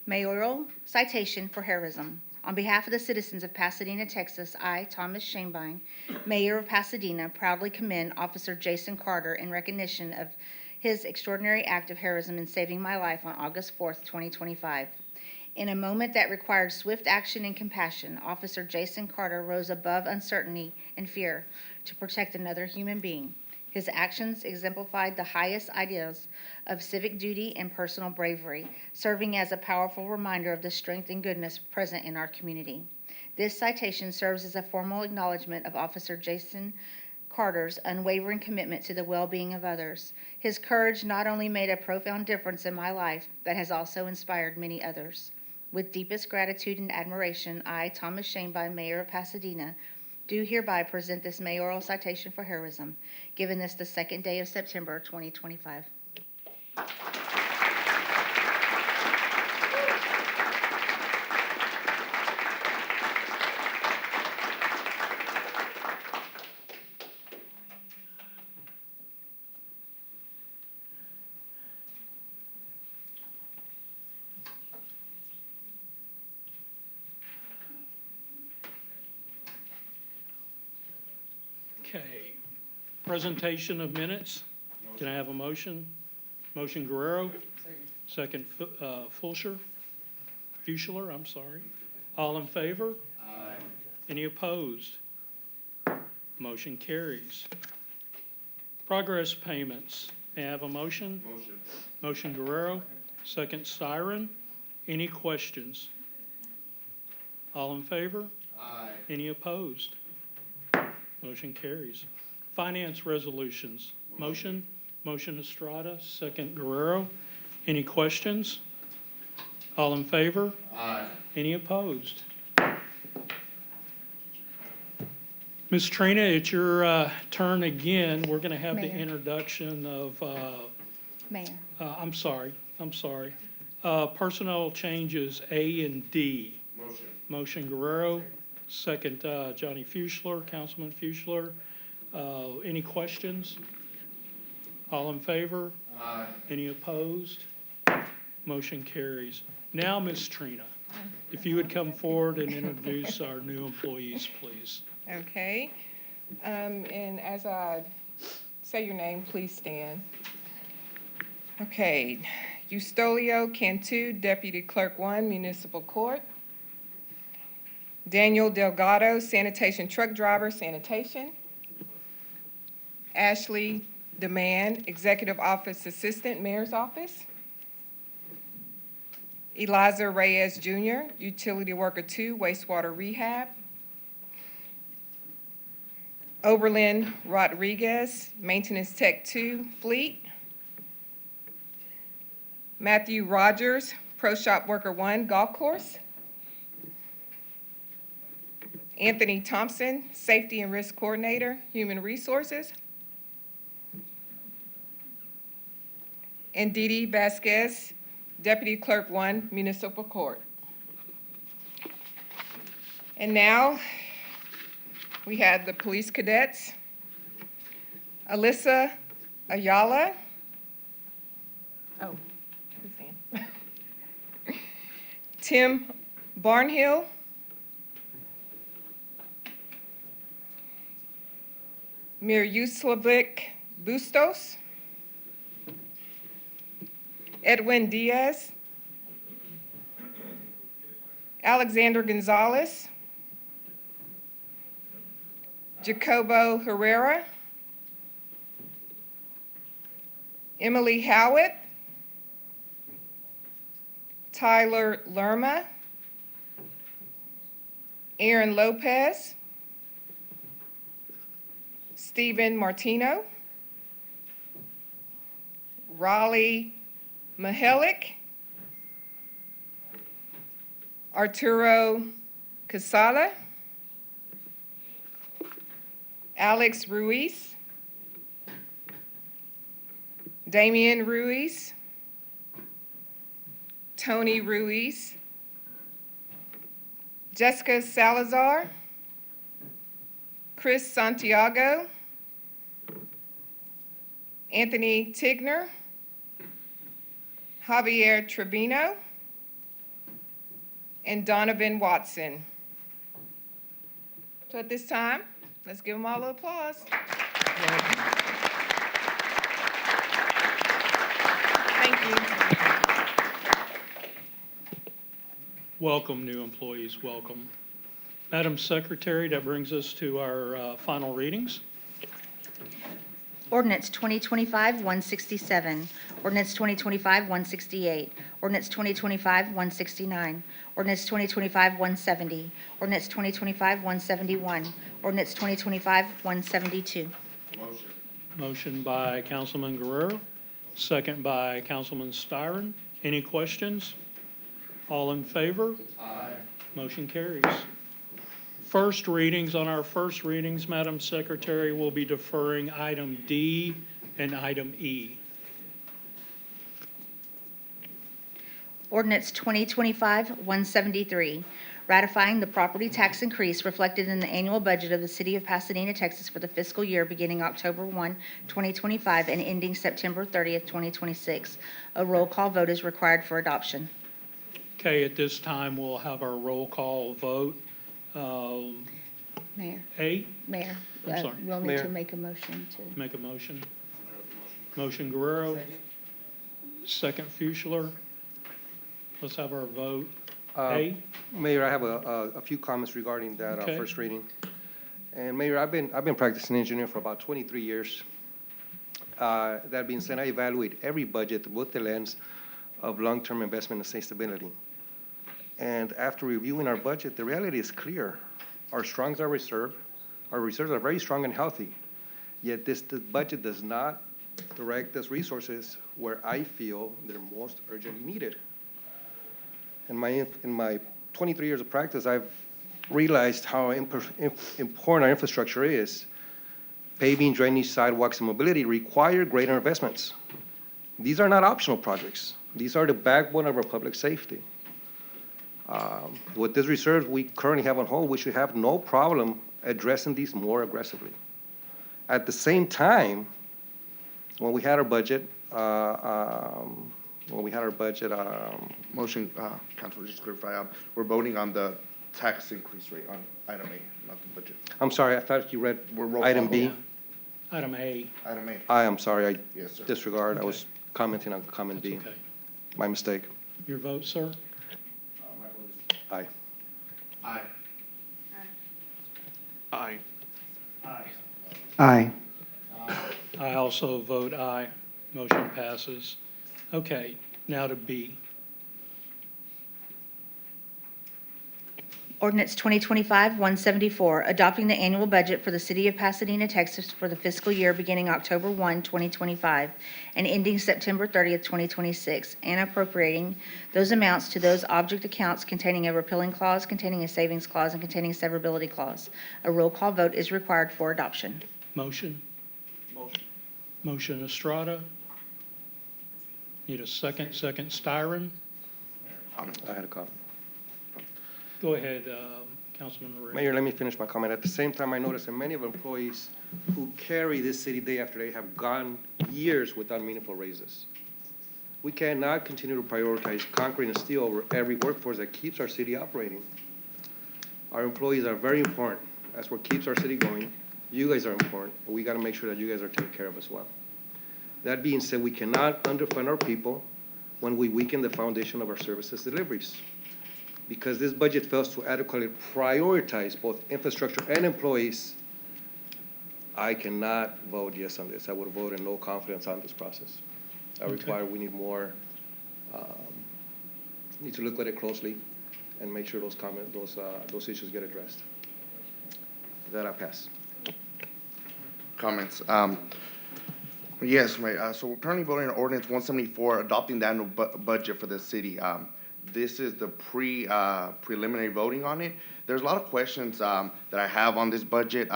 Mayoral citation for heroism. On behalf of the citizens of Pasadena, Texas, I, Thomas Shanebine, Mayor of Pasadena, proudly commend Officer Jason Carter in recognition of his extraordinary act of heroism in saving my life on August 4th, 2025. In a moment that required swift action and compassion, Officer Jason Carter rose above uncertainty and fear to protect another human being. His actions exemplified the highest ideals of civic duty and personal bravery, serving as a powerful reminder of the strength and goodness present in our community. This citation serves as a formal acknowledgement of Officer Jason Carter's unwavering commitment to the well-being of others. His courage not only made a profound difference in my life, but has also inspired many others. With deepest gratitude and admiration, I, Thomas Shanebine, Mayor of Pasadena, do hereby present this mayoral citation for heroism, given this the second day of September 2025. Presentation of minutes. Can I have a motion? Motion Guerrero. Second, Fuschler, I'm sorry. All in favor? Aye. Any opposed? Motion carries. Progress payments. May I have a motion? Motion. Motion Guerrero, second Siren. Any questions? All in favor? Aye. Any opposed? Motion carries. Finance resolutions. Motion Estrada, second Guerrero. Any questions? All in favor? Aye. Any opposed? Ms. Trina, it's your turn again. We're going to have the Mayor. introduction of, Mayor. I'm sorry. Personnel changes A and D. Motion. Motion Guerrero, second Johnny Fuschler, Councilman Fuschler. Any questions? All in favor? Aye. Any opposed? Motion carries. Now, Ms. Trina, if you would come forward and introduce our new employees, please. Okay. And as I say your name, please stand. Okay. Eustolio Cantu, Deputy Clerk 1, Municipal Court. Daniel Delgado, Sanitation Truck Driver, Sanitation. Ashley Demand, Executive Office Assistant, Mayor's Office. Eliza Reyes Jr., Utility Worker 2, Wastewater Rehab. Oberlin Rodriguez, Maintenance Tech 2, Fleet. Matthew Rogers, Pro Shop Worker 1, Golf Course. Anthony Thompson, Safety and Risk Coordinator, Human Resources. And Didi Vasquez, Deputy Clerk 1, Municipal Court. And now, we have the police cadets. Alyssa Ayala. Oh, who's in? Tim Barnhill. Mirjuslavic Bustos. Edwin Diaz. Alexander Gonzalez. Jacobo Herrera. Emily Howitt. Tyler Lerma. Aaron Lopez. Stephen Martino. Raleigh Mihelic. Arturo Casada. Alex Ruiz. Damian Ruiz. Tony Ruiz. Jessica Salazar. Chris Santiago. Anthony Tigner. Javier Trevino. And Donovan Watson. So at this time, let's give them all an applause. Thank you. Welcome, new employees, welcome. Madam Secretary, that brings us to our final readings. Ordinance 2025-167, Ordinance 2025-168, Ordinance 2025-169, Ordinance 2025-170, Ordinance 2025-171, Ordinance 2025-172. Motion. Motion by Councilman Guerrero, second by Councilman Styron. Any questions? All in favor? Aye. Motion carries. First readings, on our first readings, Madam Secretary, will be deferring item D and item E. Ordinance 2025-173, ratifying the property tax increase reflected in the annual budget of the City of Pasadena, Texas for the fiscal year beginning October 1, 2025 and ending September 30th, 2026. A roll call vote is required for adoption. Okay, at this time, we'll have our roll call vote. A, Mayor, I'm sorry. we'll need Mayor. to make a motion to. make a motion. Motion Guerrero, second Fuchler. Let's have our vote. A, Mayor, I have a few comments regarding that Okay. first reading. And Mayor, I've been practicing engineer for about 23 years. That being said, I evaluate every budget with the lens of long-term investment and sustainability. And after reviewing our budget, the reality is clear. Our strongs are reserved. Our reserves are very strong and healthy. Yet this budget does not direct those resources where I feel they're most urgently needed. In my 23 years of practice, I've realized how important our infrastructure is. Paving, drainage, sidewalks, and mobility require greater investments. These are not optional projects. These are the backbone of our public safety. With this reserve we currently have on hold, we should have no problem addressing these more aggressively. At the same time, when we had our budget, Motion, Councilor, just clarify, we're voting on the tax increase rate on item A, not the budget. I'm sorry, I thought you read We're roll item call B. vote. item A. Item A. I am sorry, I Yes, sir. disregard. I Okay. was commenting on comment B. Okay. My mistake. Your vote, sir? Aye. Aye. Aye. Aye. I also vote aye. Motion passes. Okay, now to B. Ordinance 2025-174, adopting the annual budget for the City of Pasadena, Texas for the fiscal year beginning October 1, 2025, and ending September 30th, 2026, and appropriating those amounts to those object accounts containing a repealing clause, containing a savings clause, and containing a severability clause. A roll call vote is required for adoption. Motion? Motion Estrada. Need a second Styron. I had a comment. Go ahead, Councilman Ray. Mayor, let me finish my comment. At the same time, I noticed that many of employees who carry this city day after day have gone years without meaningful raises. We cannot continue to prioritize concrete and steel over every workforce that keeps our city operating. Our employees are very important. That's what keeps our city going. You guys are important, but we got to make sure that you guys are taken care of as well. That being said, we cannot underfund our people when we weaken the foundation of our services deliveries. Because this budget fails to adequately prioritize both infrastructure and employees, I cannot vote yes on this. I would vote in no confidence on this process. We need more, need to look at it closely and make sure those issues get addressed. With that, I pass. Comments. Yes, Mayor. So we're currently voting on Ordinance 174, adopting the annual budget for the city. This is the preliminary voting on it. There's a lot of questions that I have on this budget.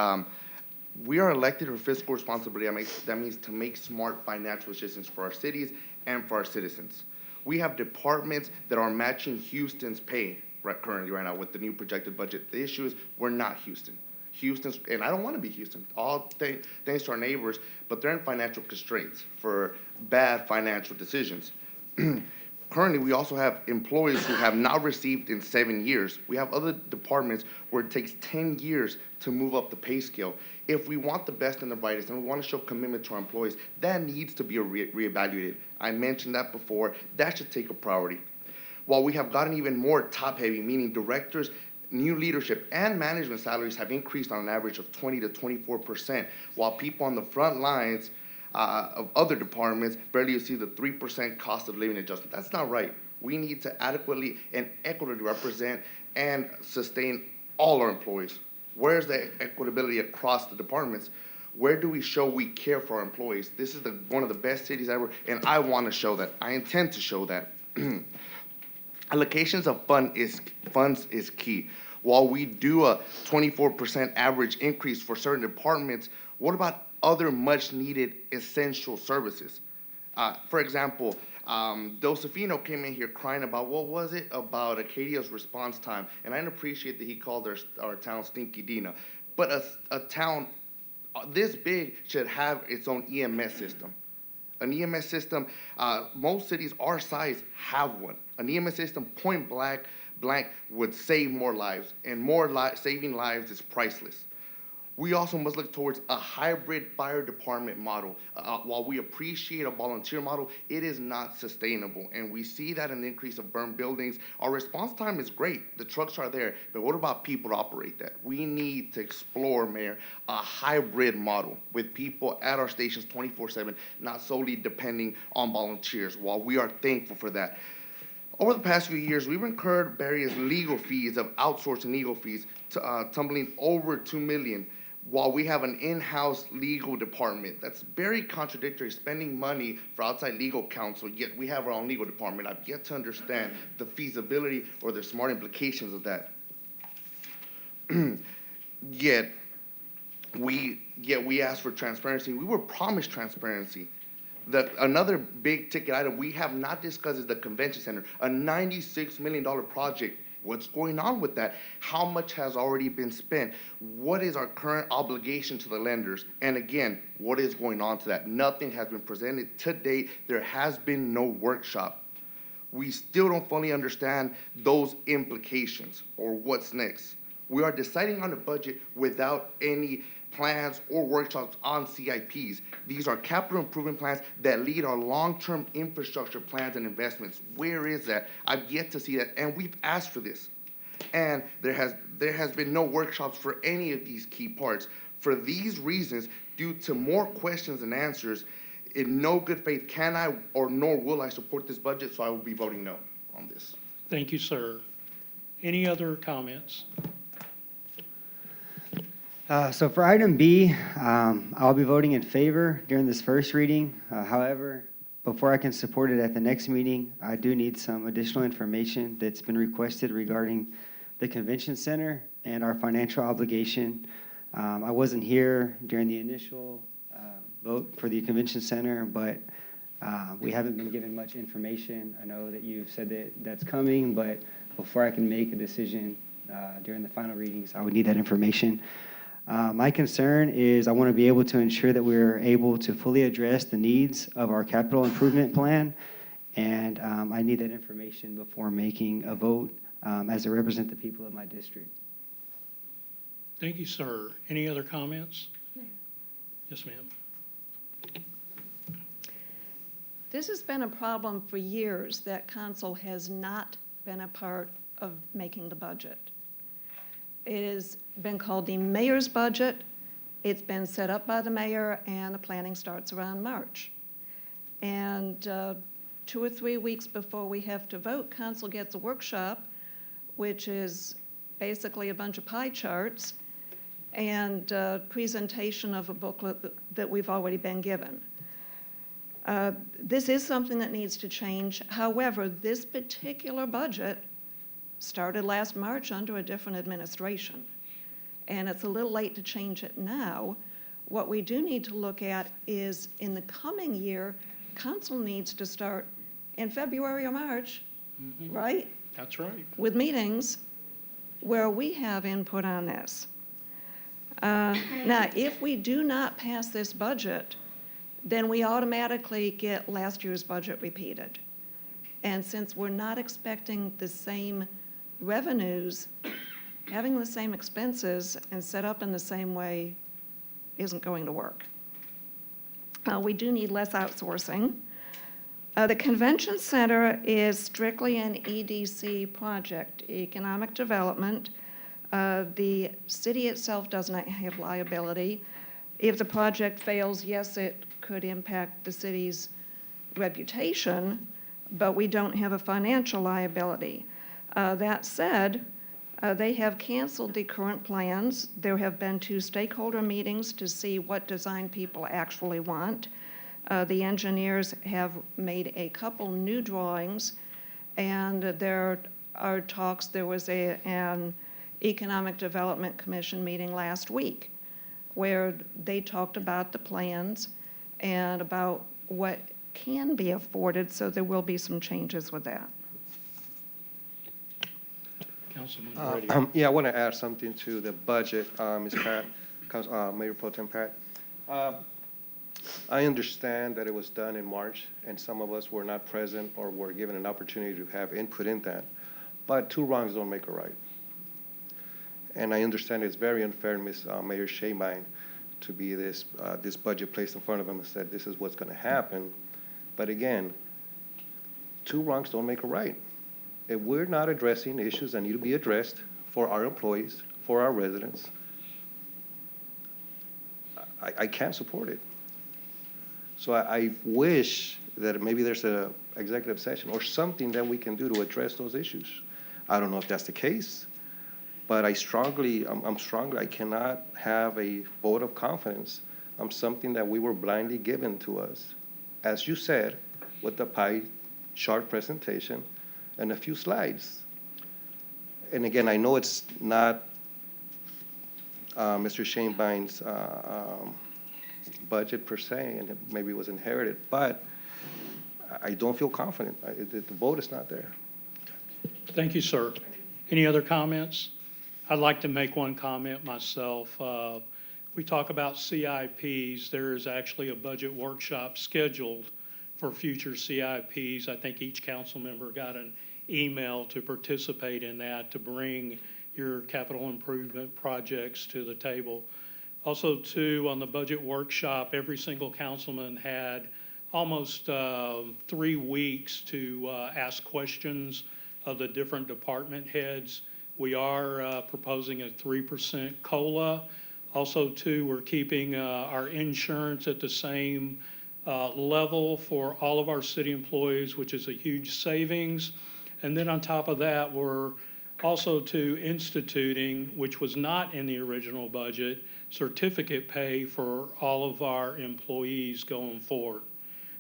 We are elected for fiscal responsibility. That means to make smart financial decisions for our cities and for our citizens. We have departments that are matching Houston's pay currently right now with the new projected budget. The issue is we're not Houston. Houston's, and I don't want to be Houston, all thanks to our neighbors, but they're in financial constraints for bad financial decisions. Currently, we also have employees who have not received in 7 years. We have other departments where it takes 10 years to move up the pay scale. If we want the best and the brightest, and we want to show commitment to our employees, that needs to be reevaluated. I mentioned that before. That should take a priority. While we have gotten even more top-heavy, meaning directors, new leadership, and management salaries have increased on an average of 20 to 24%, while people on the front lines of other departments barely see the 3% cost of living adjustment. That's not right. We need to adequately and equitably represent and sustain all our employees. Where's the equitability across the departments? Where do we show we care for our employees? This is one of the best cities ever, and I want to show that. I intend to show that. Allocations of funds is key. While we do a 24% average increase for certain departments, what about other much-needed essential services? For example, Josefino came in here crying about, what was it, about Acadia's response time. And I appreciate that he called our town Stinky Dina. But a town this big should have its own EMS system. An EMS system, most cities our size have one. An EMS system, point blank, would save more lives, and saving lives is priceless. We also must look towards a hybrid fire department model. While we appreciate a volunteer model, it is not sustainable. And we see that in the increase of burned buildings. Our response time is great. The trucks are there. But what about people to operate that? We need to explore, Mayor, a hybrid model with people at our stations 24/7, not solely depending on volunteers. While we are thankful for that, over the past few years, we've incurred various legal fees of outsourcing legal fees, tumbling over $2 million. While we have an in-house legal department, that's very contradictory, spending money for outside legal counsel, yet we have our own legal department. I've yet to understand the feasibility or the smart implications of that. Yet we asked for transparency. We were promised transparency. Another big ticket item we have not discussed is the convention center, a $96 million project. What's going on with that? How much has already been spent? What is our current obligation to the lenders? And again, what is going on to that? Nothing has been presented to date. There has been no workshop. We still don't fully understand those implications or what's next. We are deciding on a budget without any plans or workshops on CIPs. These are capital improvement plans that lead our long-term infrastructure plans and investments. Where is that? I've yet to see that, and we've asked for this. And there has been no workshops for any of these key parts. For these reasons, due to more questions than answers, in no good faith can I or nor will I support this budget, so I will be voting no on this. Thank you, sir. Any other comments? So for item B, I'll be voting in favor during this first reading. However, before I can support it at the next meeting, I do need some additional information that's been requested regarding the convention center and our financial obligation. I wasn't here during the initial vote for the convention center, but we haven't been given much information. I know that you've said that that's coming, but before I can make a decision during the final readings, I would need that information. My concern is I want to be able to ensure that we're able to fully address the needs of our capital improvement plan, and I need that information before making a vote as I represent the people of my district. Thank you, sir. Any other comments? Yes, ma'am. This has been a problem for years that council has not been a part of making the budget. It has been called the mayor's budget. It's been set up by the mayor, and the planning starts around March. And 2 or 3 weeks before we have to vote, council gets a workshop, which is basically a bunch of pie charts and presentation of a booklet that we've already been given. This is something that needs to change. However, this particular budget started last March under a different administration, and it's a little late to change it now. What we do need to look at is in the coming year, council needs to start in February or March, right? That's right. With meetings where we have input on this. Now, if we do not pass this budget, then we automatically get last year's budget repeated. And since we're not expecting the same revenues, having the same expenses and set up in the same way isn't going to work. We do need less outsourcing. The convention center is strictly an EDC project, economic development. The city itself does not have liability. If the project fails, yes, it could impact the city's reputation, but we don't have a financial liability. That said, they have canceled the current plans. There have been 2 stakeholder meetings to see what design people actually want. The engineers have made a couple new drawings, and there are talks. There was an Economic Development Commission meeting last week where they talked about the plans and about what can be afforded, so there will be some changes with that. Councilman Brady. Yeah, I want to add something to the budget, Ms. Pat, Mayor Pro Tem Pat. I understand that it was done in March, and some of us were not present or were given an opportunity to have input in that. But two wrongs don't make a right. And I understand it's very unfair, Mayor Shabine, to be this budget placed in front of him and said, this is what's going to happen. But again, two wrongs don't make a right. If we're not addressing issues that need to be addressed for our employees, for our residents, I can't support it. So I wish that maybe there's a executive session or something that we can do to address those issues. I don't know if that's the case, but I'm strongly, I cannot have a vote of confidence on something that we were blindly given to us. As you said, with the pie chart presentation and a few slides. And again, I know it's not Mr. Shanebine's budget per se, and maybe it was inherited, but I don't feel confident. The vote is not there. Thank you, sir. Any other comments? I'd like to make one comment myself. We talk about CIPs. There is actually a budget workshop scheduled for future CIPs. I think each council member got an email to participate in that, to bring your capital improvement projects to the table. Also, too, on the budget workshop, every single councilman had almost 3 weeks to ask questions of the different department heads. We are proposing a 3% COLA. Also, too, we're keeping our insurance at the same level for all of our city employees, which is a huge savings. And then on top of that, we're also to instituting, which was not in the original budget, certificate pay for all of our employees going forward.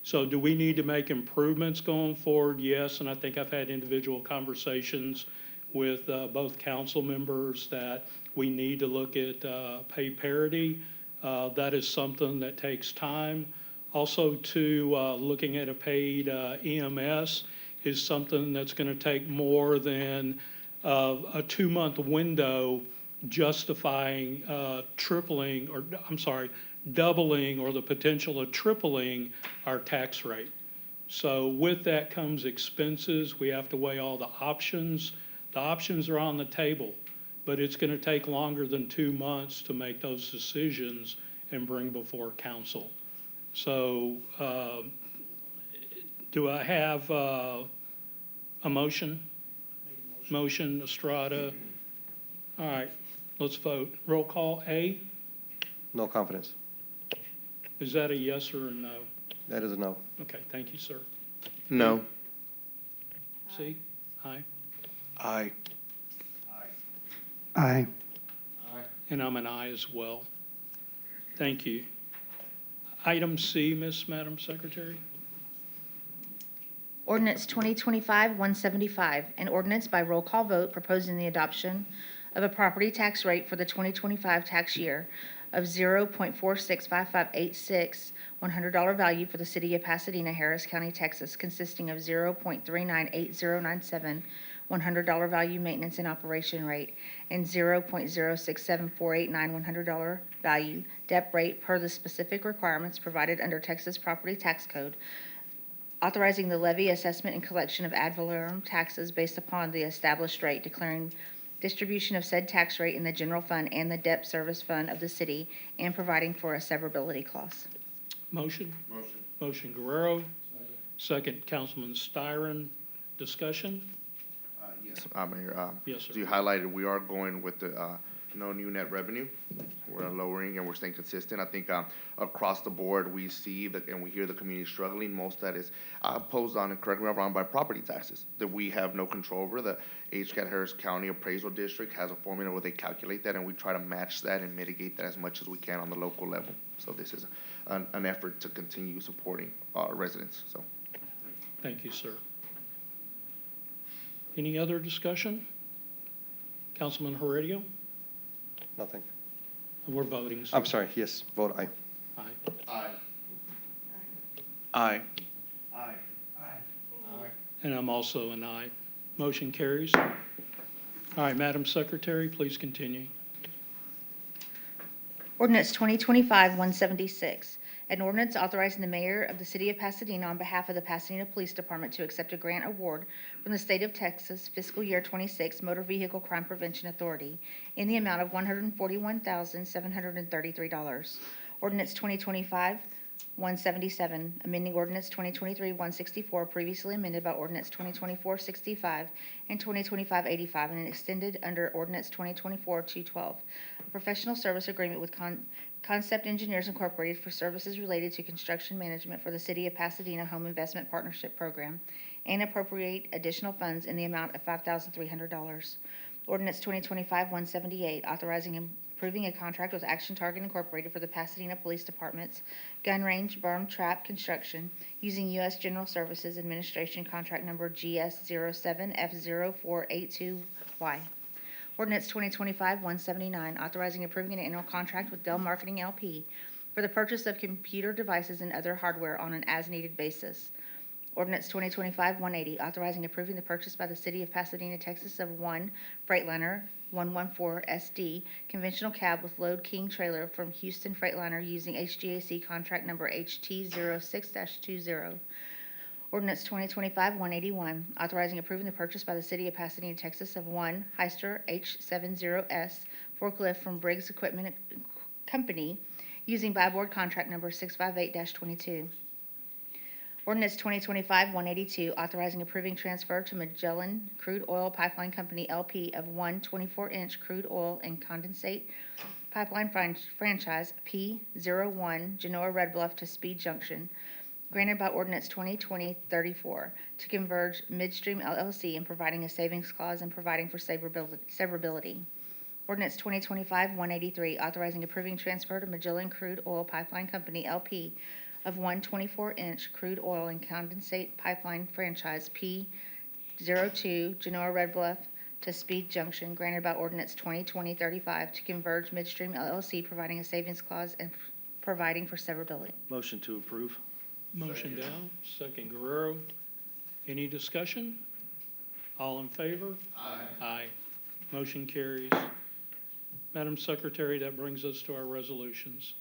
So do we need to make improvements going forward? Yes, and I think I've had individual conversations with both council members that we need to look at pay parity. That is something that takes time. Also, too, looking at a paid EMS is something that's going to take more than a 2-month window justifying doubling or the potential of tripling our tax rate. So with that comes expenses. We have to weigh all the options. The options are on the table, but it's going to take longer than 2 months to make those decisions and bring before council. So do I have a motion? Motion, Estrada. All right, let's vote. Roll call. A? No confidence. Is that a yes or a no? That is a no. Okay, thank you, sir. No. C? Aye. Aye. Aye. And I'm an aye as well. Thank you. Item C, Madam Secretary. Ordinance 2025-175, an ordinance by roll call vote proposing the adoption of a property tax rate for the 2025 tax year of 0.465586 $100 value for the city of Pasadena, Harris County, Texas, consisting of 0.398097 $100 value maintenance and operation rate and 0.067489 $100 value DEP rate per the specific requirements provided under Texas Property Tax Code, authorizing the levy, assessment, and collection of ad valorem taxes based upon the established rate, declaring distribution of said tax rate in the general fund and the debt service fund of the city, and providing for a severability clause. Motion? Motion Guerrero. Second, Councilman Styron. Discussion? Yes, Mayor. Yes, sir. As you highlighted, we are going with the no new net revenue. We're lowering and we're staying consistent. I think across the board, we see that and we hear the community struggling. Most of that is posed on, and correct me if I'm wrong, by property taxes that we have no control over. The HCAT Harris County Appraisal District has a formula where they calculate that, and we try to match that and mitigate that as much as we can on the local level. So this is an effort to continue supporting our residents. So, Thank you, sir. Any other discussion? Councilman Heredia? Nothing. We're voting, sir. I'm sorry, yes, vote aye. Aye. Aye. And I'm also an aye. Motion carries. All right, Madam Secretary, please continue. Ordinance 2025-176, An ordinance authorizing the mayor of the city of Pasadena on behalf of the Pasadena Police Department to accept a grant award from the state of Texas fiscal year 26 Motor Vehicle Crime Prevention Authority in the amount of $141,733. Ordinance 2025-177, amending ordinance 2023-164, previously amended by ordinance 2024-65 and 2025-85, and extended under ordinance 2024-212. A professional service agreement with Concept Engineers Incorporated for services related to construction management for the City of Pasadena Home Investment Partnership Program, and appropriate additional funds in the amount of $5,300. Ordinance 2025-178, authorizing and approving a contract with Action Target Incorporated for the Pasadena Police Department's gun range berm trap construction using U.S. General Services Administration contract number GS07F0482Y. Ordinance 2025-179, authorizing and approving an annual contract with Dell Marketing LP for the purchase of computer devices and other hardware on an as-needed basis. Ordinance 2025-180, authorizing and approving the purchase by the City of Pasadena, Texas of one Freightliner 114 SD conventional cab with load king trailer from Houston Freightliner using HGAC contract number HT06-20. Ordinance 2025-181, authorizing and approving the purchase by the City of Pasadena, Texas of one Hyster H70S forklift from Briggs Equipment Company using buy board contract number 658-22. Ordinance 2025-182, authorizing and approving transfer to Magellan Crude Oil Pipeline Company LP of one 24-inch crude oil and condensate pipeline franchise P01 Genoa Red Bluff to Speed Junction, granted by ordinance 2020-34 to Converge Midstream LLC and providing a savings clause and providing for severability. Ordinance 2025-183, authorizing and approving transfer to Magellan Crude Oil Pipeline Company LP of one 24-inch crude oil and condensate pipeline franchise P02 Genoa Red Bluff to Speed Junction, granted by ordinance 2020-35 to Converge Midstream LLC, providing a savings clause and providing for severability. Motion to approve. Motion down, second Guerrero. Any discussion? All in favor? Aye. Aye. Motion carries. Madam Secretary, that brings us to our resolutions.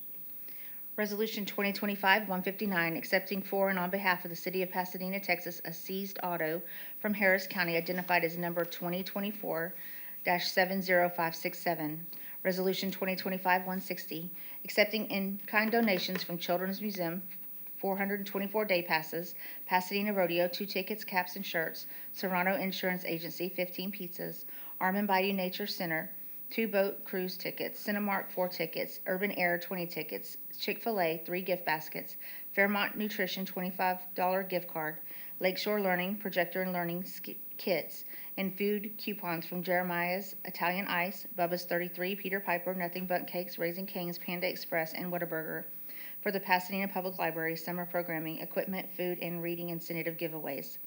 Resolution 2025-159, accepting for and on behalf of the City of Pasadena, Texas, a seized auto from Harris County identified as number 2024-70567. Resolution 2025-160, accepting in-kind donations from Children's Museum, 424 day passes, Pasadena Rodeo, 2 tickets, caps, and shirts, Serrano Insurance Agency, 15 pizzas, Armand Bayou Nature Center, 2 boat cruise tickets, Cinemark, 4 tickets, Urban Air, 20 tickets, Chick-fil-A, 3 gift baskets, Fairmont Nutrition, $25 gift card, Lakeshore Learning, projector and learning kits, and food coupons from Jeremiah's Italian Ice, Bubba's 33, Peter Piper, Nothing But Cakes, Raising Cane's, Panda Express, and Whataburger for the Pasadena Public Library summer programming, equipment, food, and reading incentive giveaways.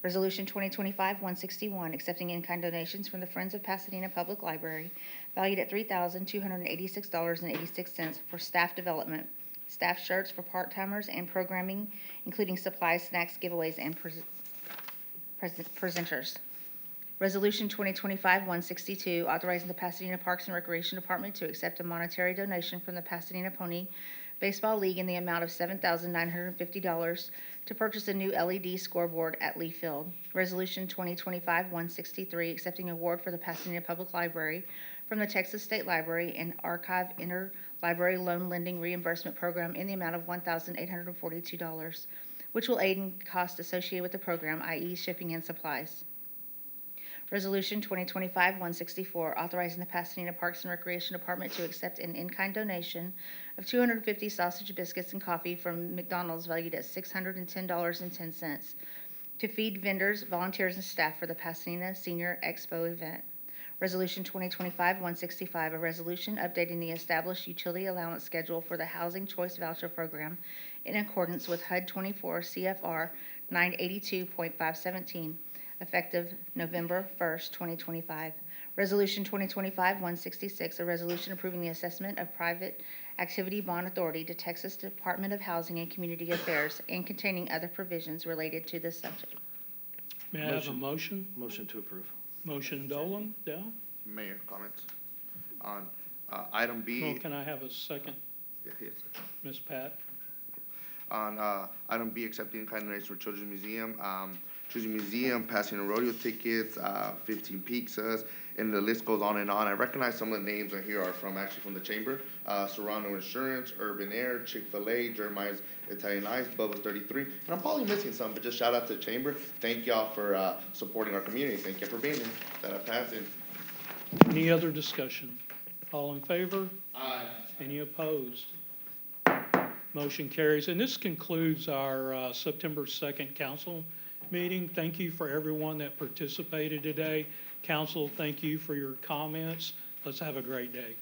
Resolution 2025-161, accepting in-kind donations from the Friends of Pasadena Public Library, valued at $3,286.86 for staff development, staff shirts for part-timers, and programming, including supplies, snacks, giveaways, and presenters. Resolution 2025-162, authorizing the Pasadena Parks and Recreation Department to accept a monetary donation from the Pasadena Pony Baseball League in the amount of $7,950 to purchase a new LED scoreboard at Lee Field. Resolution 2025-163, accepting award for the Pasadena Public Library from the Texas State Library and Archive Interlibrary Loan Lending Reimbursement Program in the amount of $1,842, which will aid in costs associated with the program, i.e. shipping and supplies. Resolution 2025-164, authorizing the Pasadena Parks and Recreation Department to accept an in-kind donation of 250 sausage biscuits and coffee from McDonald's valued at $610.10 to feed vendors, volunteers, and staff for the Pasadena Senior Expo event. Resolution 2025-165, a resolution updating the established utility allowance schedule for the Housing Choice Voucher Program in accordance with HUD 24 CFR 982.517. Effective November 1st, 2025. Resolution 2025-166, a resolution approving the assessment of private activity bond authority to Texas Department of Housing and Community Affairs and containing other provisions related to this subject. May I have a motion? Motion to approve. Motion Dolan, down. Mayor, comments on item B. Well, can I have a second? Yeah, yes, sir. Ms. Pat? on item B, accepting in-kind donation for Children's Museum. Children's Museum passing on rodeo tickets, 15 pizzas, and the list goes on and on. I recognize some of the names right here are actually from the chamber. Serrano Insurance, Urban Air, Chick-fil-A, Jeremiah's Italian Ice, Bubba's 33. And I'm probably missing some, but just shout out to the chamber. Thank y'all for supporting our community. Thank you for being here. That I pass it. Any other discussion? All in favor? Aye. Any opposed? Motion carries. And this concludes our September 2nd council meeting. Thank you for everyone that participated today. Council, thank you for your comments. Let's have a great day.